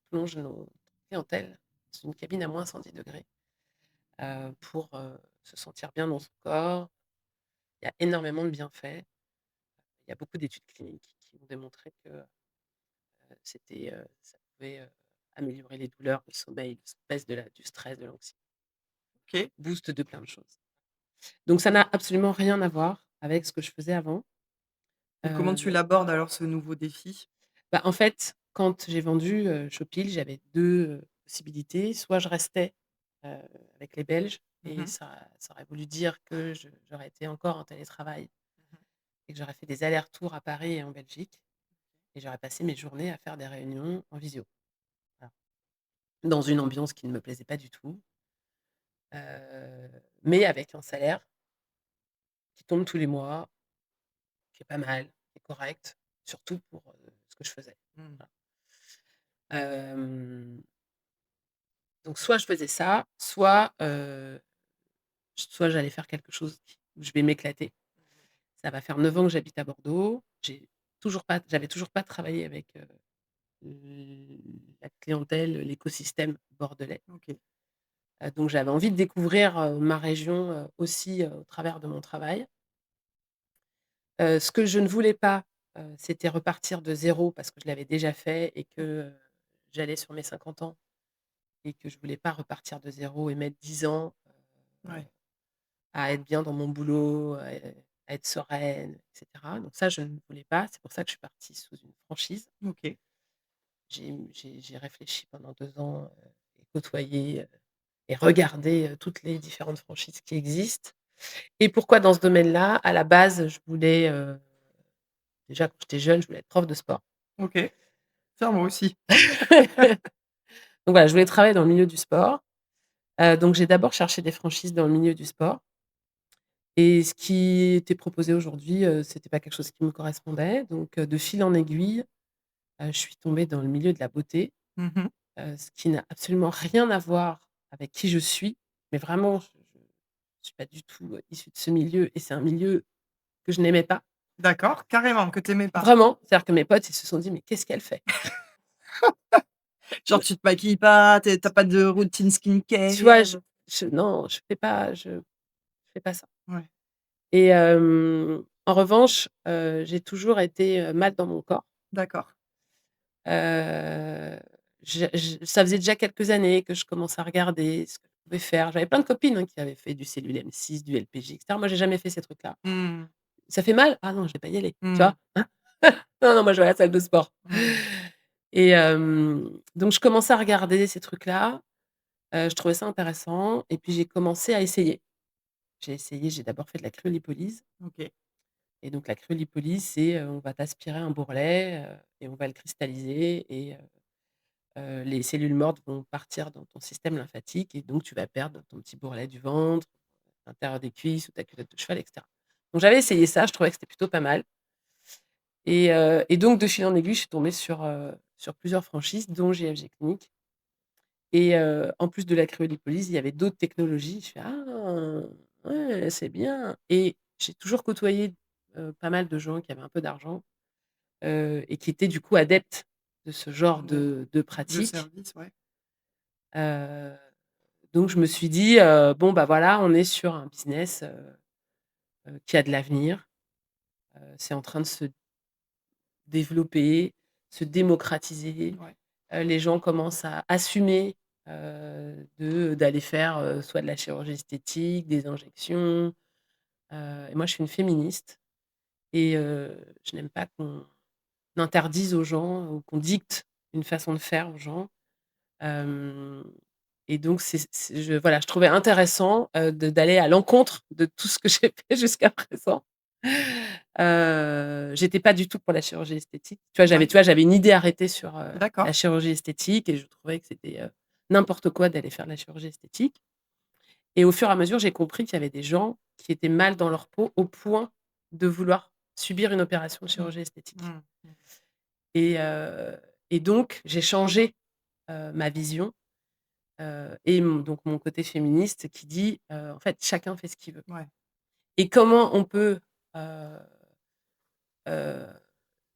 plonge nos clientèles dans une cabine à -110 degrés, pour, se sentir bien dans son corps. Il y a énormément de bienfaits. Il y a beaucoup d'études cliniques qui ont démontré que, ça pouvait, améliorer les douleurs, le sommeil, baisse du stress, de l'anxiété, OK. boost de plein de choses. Donc ça n'a absolument rien à voir avec ce que je faisais avant. Et comment tu Heu, l'abordes alors ce nouveau défi? Bah, en fait, quand j'ai vendu, Shopify, j'avais 2 possibilités. Soit je restais, heu, avec les Belges et Mmh. ça aurait voulu dire que j'aurais été encore en télétravail Mmh. et que j'aurais fait des allers-retours à Paris et en Belgique et j'aurais passé mes journées à faire des réunions en visio. Voilà. Dans une ambiance qui ne me plaisait pas du tout, mais avec un salaire qui tombe tous les mois, qui est pas mal, qui est correct, surtout pour, ce que je faisais. Mmh. Voilà. Hem, donc soit je faisais ça, soit j'allais faire quelque chose où je vais m'éclater. Ça va faire 9 ans que j'habite à Bordeaux. J'avais toujours pas travaillé avec, l la clientèle, l'écosystème bordelais. OK. Donc j'avais envie de découvrir, ma région, aussi, au travers de mon travail. Ce que je ne voulais pas, c'était repartir de zéro parce que je l'avais déjà fait et que, j'allais sur mes 50 ans et que je voulais pas repartir de zéro et mettre 10 ans, Ouais. à être bien dans mon boulot, à être sereine et cetera. Donc ça, je ne voulais pas. C'est pour ça que je suis partie sous une franchise. OK. J'ai réfléchi pendant 2 ans, et côtoyé, et regardé, toutes les différentes franchises qui existent. Et pourquoi dans ce domaine-là? À la base, je voulais, déjà quand j'étais jeune, je voulais être prof de sport. OK. Ça, moi aussi. Donc voilà, je voulais travailler dans le milieu du sport. Donc j'ai d'abord cherché des franchises dans le milieu du sport et ce qui était proposé aujourd'hui, c'était pas quelque chose qui me correspondait. Donc de fil en aiguille, je suis tombée dans le milieu de la beauté, Mmh. ce qui n'a absolument rien à voir avec qui je suis, mais vraiment je suis pas du tout, issue de ce milieu et c'est un milieu que je n'aimais pas. D'accord, carrément, que tu aimais pas. Vraiment, c'est-à-dire que mes potes, ils se sont dit: «Mais qu'est-ce qu'elle fait?» Genre tu te maquilles pas, tu pas de routine Tu vois? skincare? Non, je fais pas ça Ouais, et en revanche, j'ai toujours été, mal dans mon corps. d'accord. Heu, ça faisait déjà quelques années que je commençais à regarder ce que je pouvais faire. J'avais plein de copines, hein, qui avaient fait du Cellule M6, du LPG et cetera. Moi, j'ai jamais fait ces trucs-là. Mmh. «Ça fait mal? Ah non, je vais pas y aller», tu Mmh. vois? Hein? Non, non, moi, je vais à la salle de sport Mmh. et donc je commençais à regarder ces trucs-là, je trouvais ça intéressant et puis j'ai commencé à essayer. J'ai d'abord fait de la cryolipolyse OK. et donc la cryolipolyse, c'est, on va t'aspirer un bourrelet, et on va le cristalliser et les cellules mortes vont partir dans ton système lymphatique et donc tu vas perdre ton petit bourrelet du ventre, l'intérieur des cuisses ou ta culotte de cheval, et cetera. Donc j'avais essayé ça, je trouvais que c'était plutôt pas mal et donc de fil en aiguille, je suis tombée sur plusieurs franchises, dont JFG Clinique et en plus de la cryolipolyse, il y avait d'autres technologies. Je fais: «Ah! Ouais, c'est bien» et j'ai toujours côtoyé, pas mal de gens qui avaient un peu d'argent, et qui étaient du coup adeptes de ce genre De de de pratique. service, ouais. Heu, donc je me suis dit, «Bon, bah, voilà, on est sur un business, qui a de l'avenir, c'est en train de se développer, se démocratiser». Ouais. Les gens commencent à assumer, d'aller faire, soit de la chirurgie esthétique, des injections, et moi je suis une féministe et je n'aime pas qu'on interdise aux gens ou qu'on dicte une façon de faire aux gens. Hem et donc c'est je trouvais intéressant, d'aller à l'encontre de tout ce que j'ai fait jusqu'à présent. J'étais pas du tout pour la chirurgie esthétique. Ouais. J'avais une idée arrêtée sur, la D'accord. chirurgie esthétique et je trouvais que c'était, n'importe quoi d'aller faire de la chirurgie esthétique et au fur et à mesure, j'ai compris qu'il y avait des gens qui étaient mal dans leur peau au point de vouloir subir une opération de Mmh. chirurgie esthétique Mmh. Mmh. et donc j'ai changé, ma vision, et mon côté féministe qui dit, en fait: «Chacun fait ce qu'il veut» Ouais. et comment on peut, heu heu,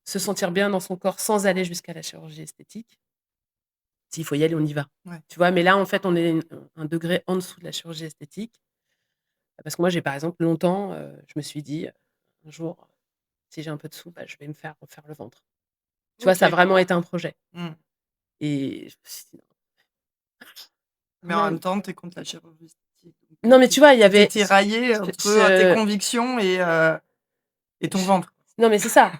se sentir bien dans son corps sans aller jusqu'à la chirurgie esthétique? S'il faut y aller, on y va. Ouais. Tu vois? Mais là, en fait, on est un degré en dessous de la chirurgie esthétique. Parce que moi, j'ai par exemple longtemps, je me suis dit: «Un jour, si j'ai un peu de sous, bah, je vais me faire refaire le ventre». Tu vois? Ça a OK. vraiment été un projet Mmh. et je me suis dit: Mais en «Non». même temps, tu es contre la chirurgie esthétique, donc Non, mais tu tu vois, il y tu étais avait tiraillée entre, tes je convictions et ton je ventre. non, mais c'est ça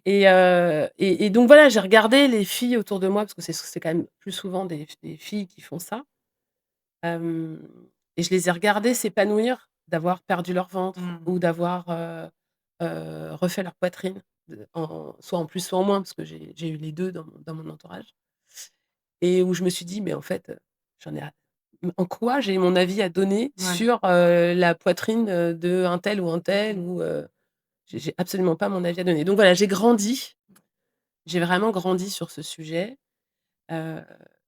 et donc voilà, j'ai regardé les filles autour de moi parce que c'est quand même plus souvent des filles qui font ça, hem et je les ai regardées s'épanouir, d'avoir perdu leur ventre Mmh. ou d'avoir, refait leur poitrine, soit en plus, soit en moins parce que j'ai eu les 2 dans mon entourage et où je me suis dit: «Mais en fait, j'en ai en quoi j'ai mon avis à donner Ouais. sur, la poitrine, de un tel ou un tel Mmh. ou j'ai absolument pas mon avis à donner». Donc voilà, j'ai grandi, j'ai vraiment grandi sur ce sujet, heu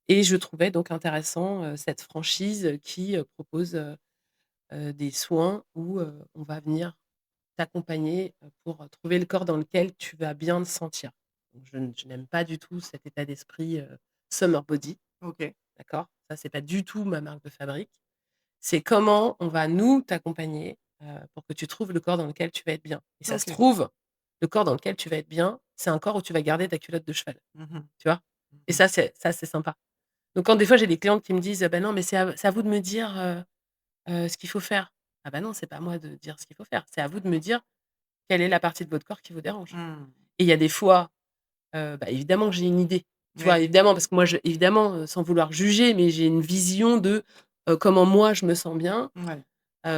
et je trouvais donc intéressant, cette franchise, qui, propose, des soins où, on va venir t'accompagner, pour, trouver le corps dans lequel tu vas bien te sentir. Donc je n'aime pas du tout cet état d'esprit, summer body, OK. d'accord? Ça, c'est pas du tout ma marque de fabrique. C'est comment on va nous t'accompagner, pour que tu trouves le corps dans lequel tu vas être bien et ça se OK. trouve, le corps dans lequel tu vas être bien, c'est un corps où tu vas garder ta culotte de cheval, Mmh mh. tu vois? Et Mmh. ça, c'est sympa. Donc quand des fois j'ai des clientes qui me disent: «Bah non, mais c'est à vous de me dire, ce qu'il faut faire». Ah bah non, c'est pas à moi de dire ce qu'il faut faire. C'est à vous de me dire quelle est la partie de votre corps qui vous dérange? Mmh. Et il y a des fois, bah, évidemment que j'ai une idée, tu vois? Oui. Évidemment, parce que moi je évidemment, sans vouloir juger, mais j'ai une vision de, comment moi je me sens bien. Ouais.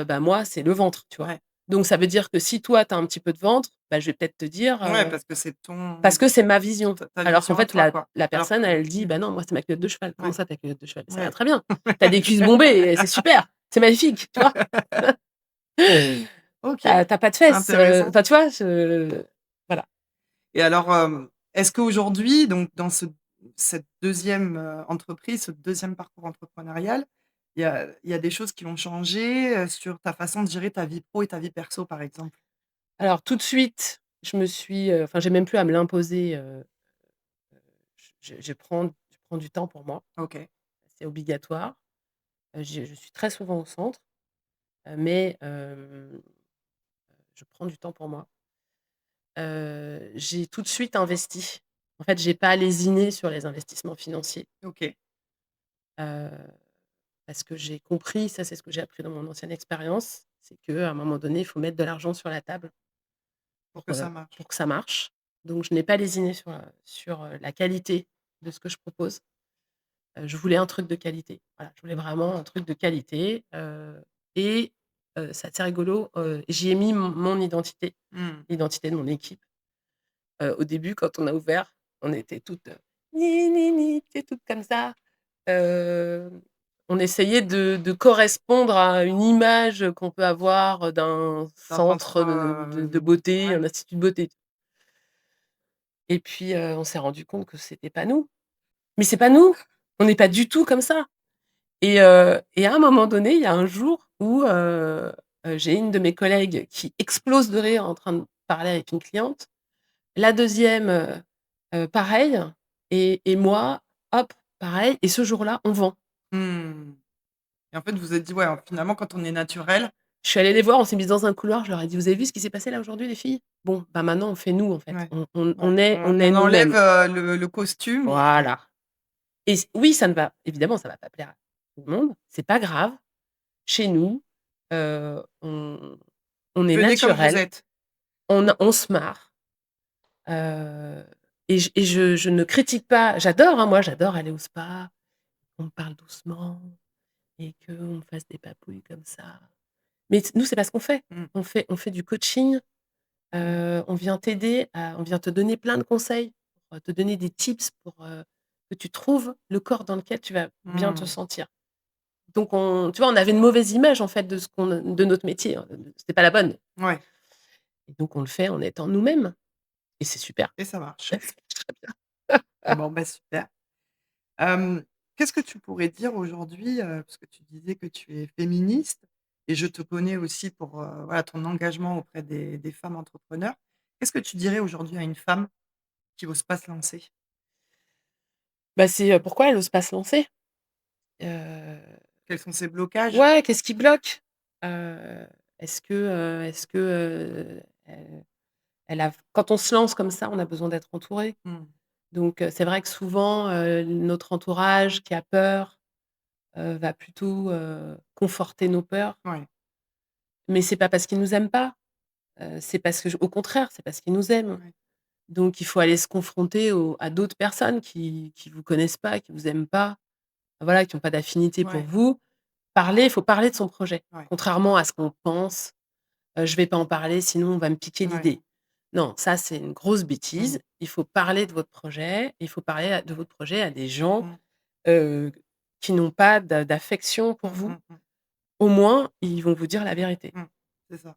Bah, moi, c'est le ventre, tu vois? Ouais. Donc ça veut dire que si toi tu as un petit peu de ventre, bah, je vais peut-être te dire, Ouais, parce que c'est ton parce que c'est ma vision. ta Alors qu'en vision à fait toi, la quoi. la Alors personne, que elle dit: mmh. «Bah non, moi c'est ma culotte de cheval». «Comment Ouais. ça ta culotte de cheval?» «Ça va Ouais. très bien. Tu as des cuisses bombées et c'est super, c'est magnifique», tu vois? OK, Tu as pas de fesses, intéressant. enfin tu vois? Voilà. Et alors, est-ce qu'aujourd'hui, donc dans cette deuxième e entreprise, ce deuxième parcours entrepreneurial, il y a des choses qui ont changé, sur ta façon de gérer ta vie pro et ta vie perso, par exemple? Alors tout de suite, enfin j'ai même plus à me l'imposer, je prends du temps pour moi, OK. c'est obligatoire. Je suis très souvent au centre, mais je prends du temps pour moi. J'ai tout de suite investi. En fait, j'ai pas lésiné sur les investissements financiers, OK. heu, parce que j'ai compris, ça c'est ce que j'ai appris dans mon ancienne expérience, c'est qu'à un moment donné, il faut mettre de l'argent sur la table Pour que ça marche. pour que ça marche. Donc je n'ai pas lésiné sur la qualité de ce que je propose. Je voulais un truc de qualité. Voilà, je voulais vraiment un truc de qualité, et c'est assez rigolo, j'y ai mis mon identité, Mmh. l'identité de mon équipe. Au début, quand on a ouvert, on était toutes, Ni, ni, ni, tu es toutes comme ça. Heu, on essayait de correspondre à une image qu'on peut avoir d'un D'un centre, centre de beauté, ouais. un institut de beauté. Et puis, on s'est rendu compte que c'était pas nous. Mais c'est pas nous! On n'est pas du tout comme ça. Et à un moment donné, il y a un jour où, j'ai une de mes collègues qui explose de rire en train de parler avec une cliente. La deuxième, pareil, et moi, hop, pareil, et ce jour-là, on vend. Mmh. Et en fait, vous vous êtes dit: «Ouais, finalement, quand on est naturel, Je suis allée les voir, on s'est mises dans un couloir, je leur ai dit: «Vous avez vu ce qui s'est passé là aujourd'hui les filles? Bon, bah, maintenant on fait nous en fait. ouais, On ouais, on est on est on enlève, nous-mêmes». le costume et ouais. Voilà. Et oui, ça ne va évidemment, ça va pas plaire à tout le monde, c'est pas grave. Chez nous, on est Venez comme vous naturel, êtes. on se marre, heu et je ne critique pas. J'adore, hein, moi j'adore aller au spa, qu'on me parle doucement et qu'on me fasse des papouilles comme ça. Mais nous, c'est pas ce qu'on fait. Mmh, On fait du coaching. mmh, On vient te donner plein de conseils, pour te donner des tips pour, que tu trouves le corps dans lequel tu vas bien te mmh. sentir. Donc tu vois, on avait une mauvaise image en fait de notre métier, hein, c'était pas la bonne, Ouais, et donc on le fait en étant nous-mêmes et c'est super. et ça marche. Ça marche très bien. Bon, bah, super. Hem, Qu'est-ce que tu pourrais dire aujourd'hui, parce que tu disais que tu es féministe et je te connais aussi pour, voilà, ton engagement auprès des femmes entrepreneurs. Qu'est-ce que tu dirais aujourd'hui à une femme qui ose pas se lancer? Bah, c'est, pourquoi elle ose pas se lancer? Heu, Quels sont ses blocages? ouais, qu'est-ce qui bloque? Est-ce que, elle a quand on se lance comme ça, on a besoin d'être entouré. Mmh. Donc c'est vrai que souvent, notre entourage qui a peur, va plutôt, conforter nos peurs. Ouais, Mais c'est pas parce qu'ils nous aiment pas, c'est parce que au contraire, c'est parce qu'ils nous aiment. ouais, Donc il faut aller se confronter à d'autres personnes qui vous connaissent pas, qui vous aiment pas, voilà, qui ont pas d'affinité pour ouais, vous. Il faut parler de son projet, ouais, contrairement à ce qu'on pense. «Je vais pas en parler, sinon on va me piquer ouais. l'idée». Non, ça c'est une grosse Mmh, bêtise. Il faut parler de votre projet, il faut parler de votre projet à des gens, mmh, heu, qui n'ont pas d'affection pour mmh, vous. mmh, mmh, Au moins, ils vont vous dire la vérité. mmh. C'est ça.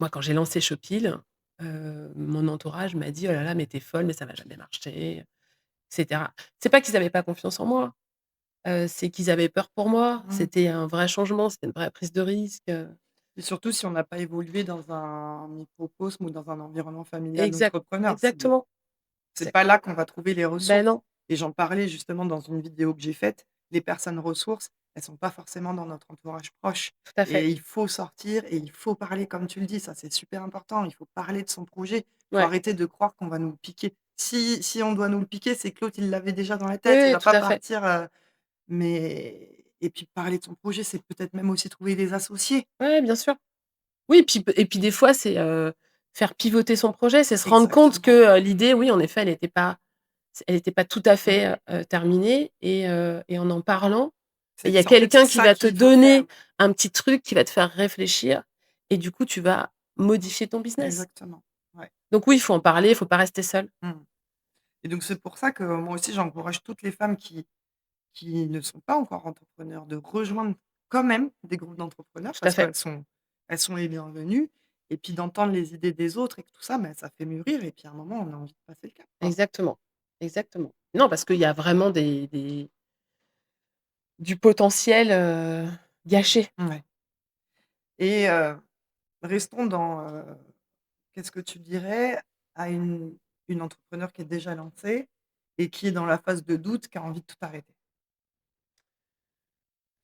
Moi, quand j'ai lancé Shopeel, mon entourage m'a dit: «Oh là là, mais tu es folle, mais ça va jamais marcher», et cetera. C'est pas qu'ils avaient pas confiance en moi, c'est qu'ils avaient peur pour moi. Mmh. C'était un vrai changement, c'était une vraie prise de risque, Et surtout si on n'a pas évolué dans un microcosme ou dans un environnement familial exact d'entrepreneurs. exactement, C'est pas là exactement. qu'on va trouver les Ben ressources non, et j'en parlais justement dans une vidéo que j'ai faite. Les personnes ressources, elles sont pas forcément dans notre entourage proche tout à fait. et il faut sortir et il faut parler comme tu le dis, ça c'est super important. Il faut parler de son projet. Il faut Ouais. arrêter de croire qu'on va nous le piquer. Si on doit nous le piquer, c'est que l'autre il l'avait déjà dans la Oui, tête, il oui, va tout pas à fait. partir, mais et puis parler de son projet, c'est peut-être même aussi trouver des associés. Ouais, bien sûr. Oui, puis des fois, c'est, faire pivoter son projet, c'est se rendre compte Exactement. que, l'idée, oui, en effet, elle était pas tout à Mmh. fait, terminée, et en parlant, il y a C'est en fait, c'est quelqu'un qui ça va te qu'il faut faire. donner un petit truc qui va te faire réfléchir, et du coup, tu vas modifier ton business. Exactement. Ouais. Donc oui, il faut en parler, il faut pas rester seul. Mmh. Et donc c'est pour ça que moi aussi j'encourage toutes les femmes qui ne sont pas encore entrepreneurs de rejoindre quand même des groupes d'entrepreneurs Tout à parce fait. qu'elles sont les bienvenues et puis d'entendre les idées des autres et que tout ça, bah, ça fait mûrir et puis à un moment on a envie de passer le cap, quoi. Exactement, exactement. Non, parce qu'il y a vraiment du potentiel, gâché. Ouais. Et restons dans, qu'est-ce que tu dirais à une entrepreneure qui est déjà lancée et qui est dans la phase de doute, qui a envie de tout arrêter?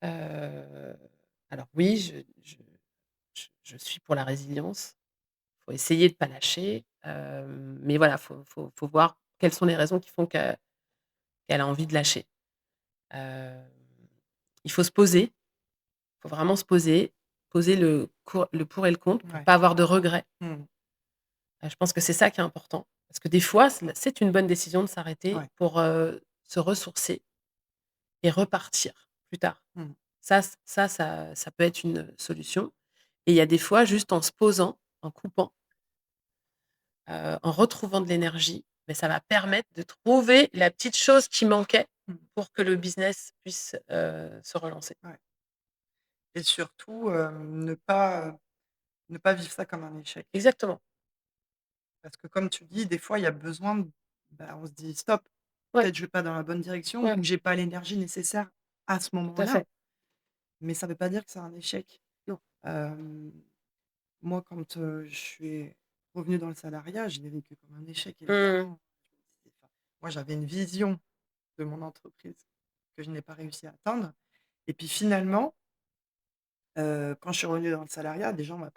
Heu, alors oui, je suis pour la résilience. Faut essayer de pas lâcher, mais voilà, faut voir quelles sont les raisons qui font qu'elle a envie de lâcher. Hem, il faut se poser, il faut vraiment se poser le pour et le contre pour Ouais. pas avoir de regrets. Mmh. Je pense que c'est ça qui est important. Parce que des fois, c'est une bonne décision de s'arrêter Ouais. pour, se ressourcer et repartir plus tard. Mmh. Ça peut être une solution, et il y a des fois, juste en se posant, en coupant, en retrouvant de l'énergie. mais ça va permettre de trouver la petite chose qui manquait Mmh. pour que le business puisse, se relancer. Ouais et surtout, ne pas vivre ça comme un échec. Exactement. Parce que comme tu dis, des fois, il y a besoin de on se dit: «Stop, Ouais, peut-être je vais pas dans la bonne direction ouais, ou que j'ai pas l'énergie nécessaire à ce tout à moment-là». fait. Mais ça veut pas dire que c'est un échec. Non. Hem, Moi, quand, je suis revenue dans le salariat, je l'ai vécu comme un échec Mmh. évidemment. Je me disais enfin, moi, j'avais une vision de mon entreprise que je n'ai pas réussi à atteindre et puis finalement, quand je suis revenue dans le salariat, déjà, on m'a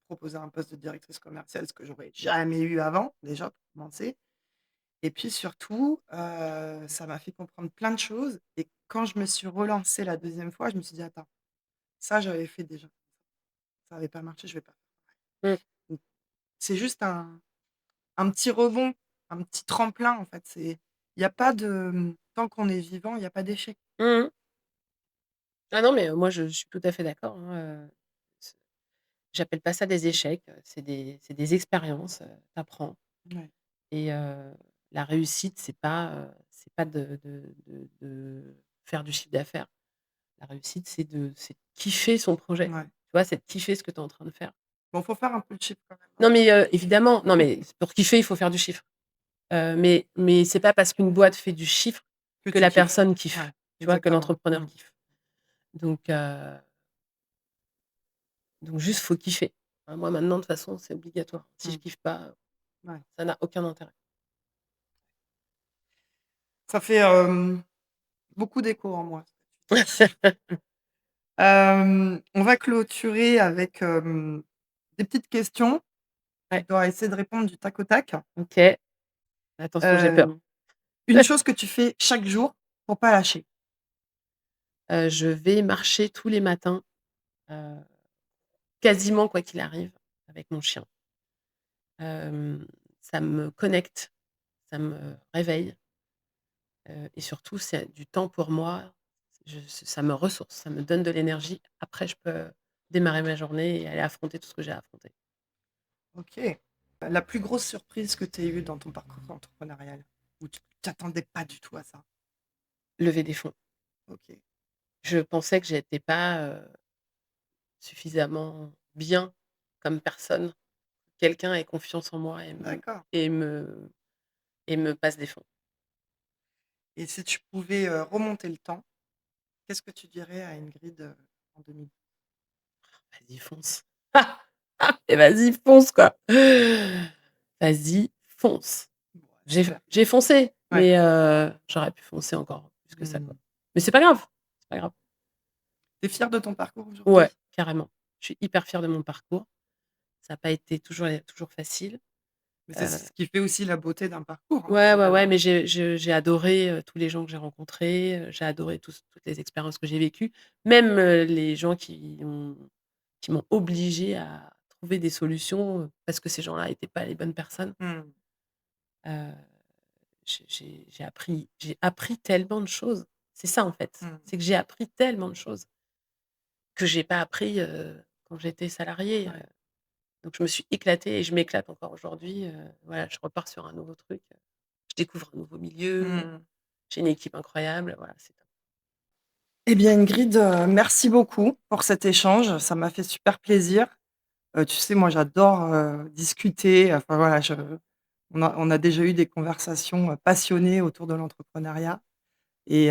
proposé un poste de directrice commerciale, ce que j'aurais jamais eu avant, déjà, pour commencer et puis surtout, ça m'a fait comprendre plein de choses et quand je me suis relancée la deuxième fois, je me suis dit: «Attends, ça, j'avais fait déjà, ça avait pas marché, je vais pas faire Mmh. pareil». C'est juste un petit rebond, un petit tremplin, en fait, il y a pas de, tant qu'on est vivant, il y a pas d'échec. Mmh mh. Ah non, mais moi je suis tout à fait d'accord, hein, c j'appelle pas ça des échecs, c'est des expériences, tu apprends Ouais, et la réussite, c'est pas de faire du chiffre d'affaires. La réussite, c'est de kiffer son projet. ouais. Tu vois? C'est de kiffer ce que tu es en train de faire. Bon, faut faire un peu de chiffre quand même, hein. Non, mais évidemment, non, mais pour kiffer, il faut faire du chiffre. Mais c'est pas parce qu'une boîte fait du chiffre Que que tu la kiffes. personne kiffe, Ouais, tu vois? Que exactement. l'entrepreneur Mmh. kiffe. Donc juste, faut kiffer. Hein, moi maintenant, de toute façon, c'est obligatoire. Si je Mmh. kiffe pas, Ouais. ça n'a aucun intérêt. Ça fait, beaucoup d'écho en moi, ce que tu dis. On va clôturer avec, des petites questions. Tu Ouais, dois essayer de répondre du tac au tac. OK. Attention, j'ai peur. Hem, une chose que tu fais chaque jour pour pas lâcher? Je vais marcher tous les matins, heu, quasiment quoi qu'il arrive, avec mon chien. Hem, Ça me connecte, ça me réveille, et surtout, c'est du temps pour moi. Ça me ressource, ça me donne de l'énergie. Après, je peux démarrer ma journée et aller affronter tout ce que j'ai à affronter. OK. La plus grosse surprise que tu aies eue dans ton parcours entrepreneurial? Où tu t'attendais pas du tout à ça? Lever des fonds. OK, Je pensais que j'étais pas, suffisamment bien comme personne. Quelqu'un ait confiance en moi d'accord et me et me passe des fonds. et si tu pouvais, remonter le temps, qu'est-ce que tu dirais à Ingrid, en 2000? Vas-y fonce. Et vas-y fonce quoi. Vas-y fonce. Ouais, J'ai super. j'ai foncé, Ouais. mais j'aurais pu foncer encore plus que ça, quoi. Mmh. Mais c'est pas grave, c'est pas grave. Tu es fière de ton parcours Ouais, aujourd'hui? carrément. Je suis hyper fière de mon parcours. Ça a pas été toujours facile. Mais c'est Heu, ce qui fait aussi la beauté d'un parcours, hein, ouais, ouais, ouais, finalement. mais j'ai adoré, tous les gens que j'ai rencontrés, j'ai adoré toutes les expériences que j'ai vécues. Même, les gens qui m'ont obligée à trouver des solutions, parce que ces gens-là étaient pas les bonnes personnes. Mmh. Heu, j'ai appris tellement de choses. C'est ça, en fait. Mmh. C'est que j'ai appris tellement de choses que j'ai pas appris, quand j'étais salariée, Ouais. donc je me suis éclatée et je m'éclate encore aujourd'hui, voilà, je repars sur un nouveau truc, je découvre un nouveau milieu, Mmh. j'ai une équipe incroyable, voilà, c'est top. Eh bien Ingrid, merci beaucoup pour cet échange. Ça m'a fait super plaisir. Tu sais, moi j'adore, discuter, enfin voilà, on a déjà eu des conversations, passionnées autour de l'entrepreneuriat et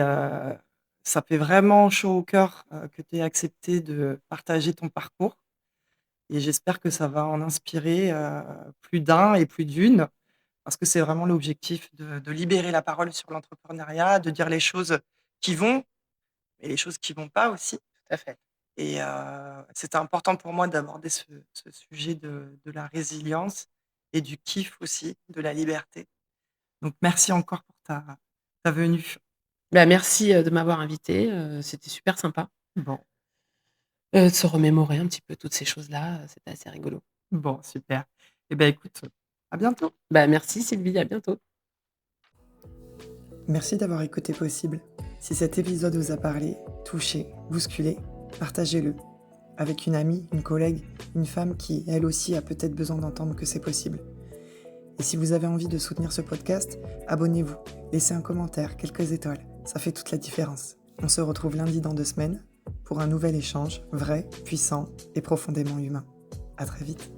ça fait vraiment chaud au cœur, que tu aies accepté de partager ton parcours et j'espère que ça va en inspirer, plus d'un et plus d'une. Parce que c'est vraiment l'objectif de libérer la parole sur l'entrepreneuriat, de dire les choses qui vont et les choses qui vont pas aussi Tout à fait. et c'était important pour moi d'aborder ce sujet de la résilience et du kiff aussi, de la liberté. Donc merci encore pour ta venue. Bah, merci, de m'avoir invitée, c'était super sympa, Bon, de se remémorer un petit peu toutes ces choses-là, c'était assez rigolo. bon, super. Et ben écoute, à bientôt. Bah, merci Sylvie, à bientôt. Merci d'avoir écouté Possible. Si cet épisode vous a parlé, touché, bousculé, partagez-le avec une amie, une collègue, une femme qui, elle aussi, a peut-être besoin d'entendre que c'est possible. Et si vous avez envie de soutenir ce podcast, abonnez-vous, laissez un commentaire, quelques étoiles, ça fait toute la différence. On se retrouve lundi dans 2 semaines pour un nouvel échange vrai, puissant et profondément humain. À très vite.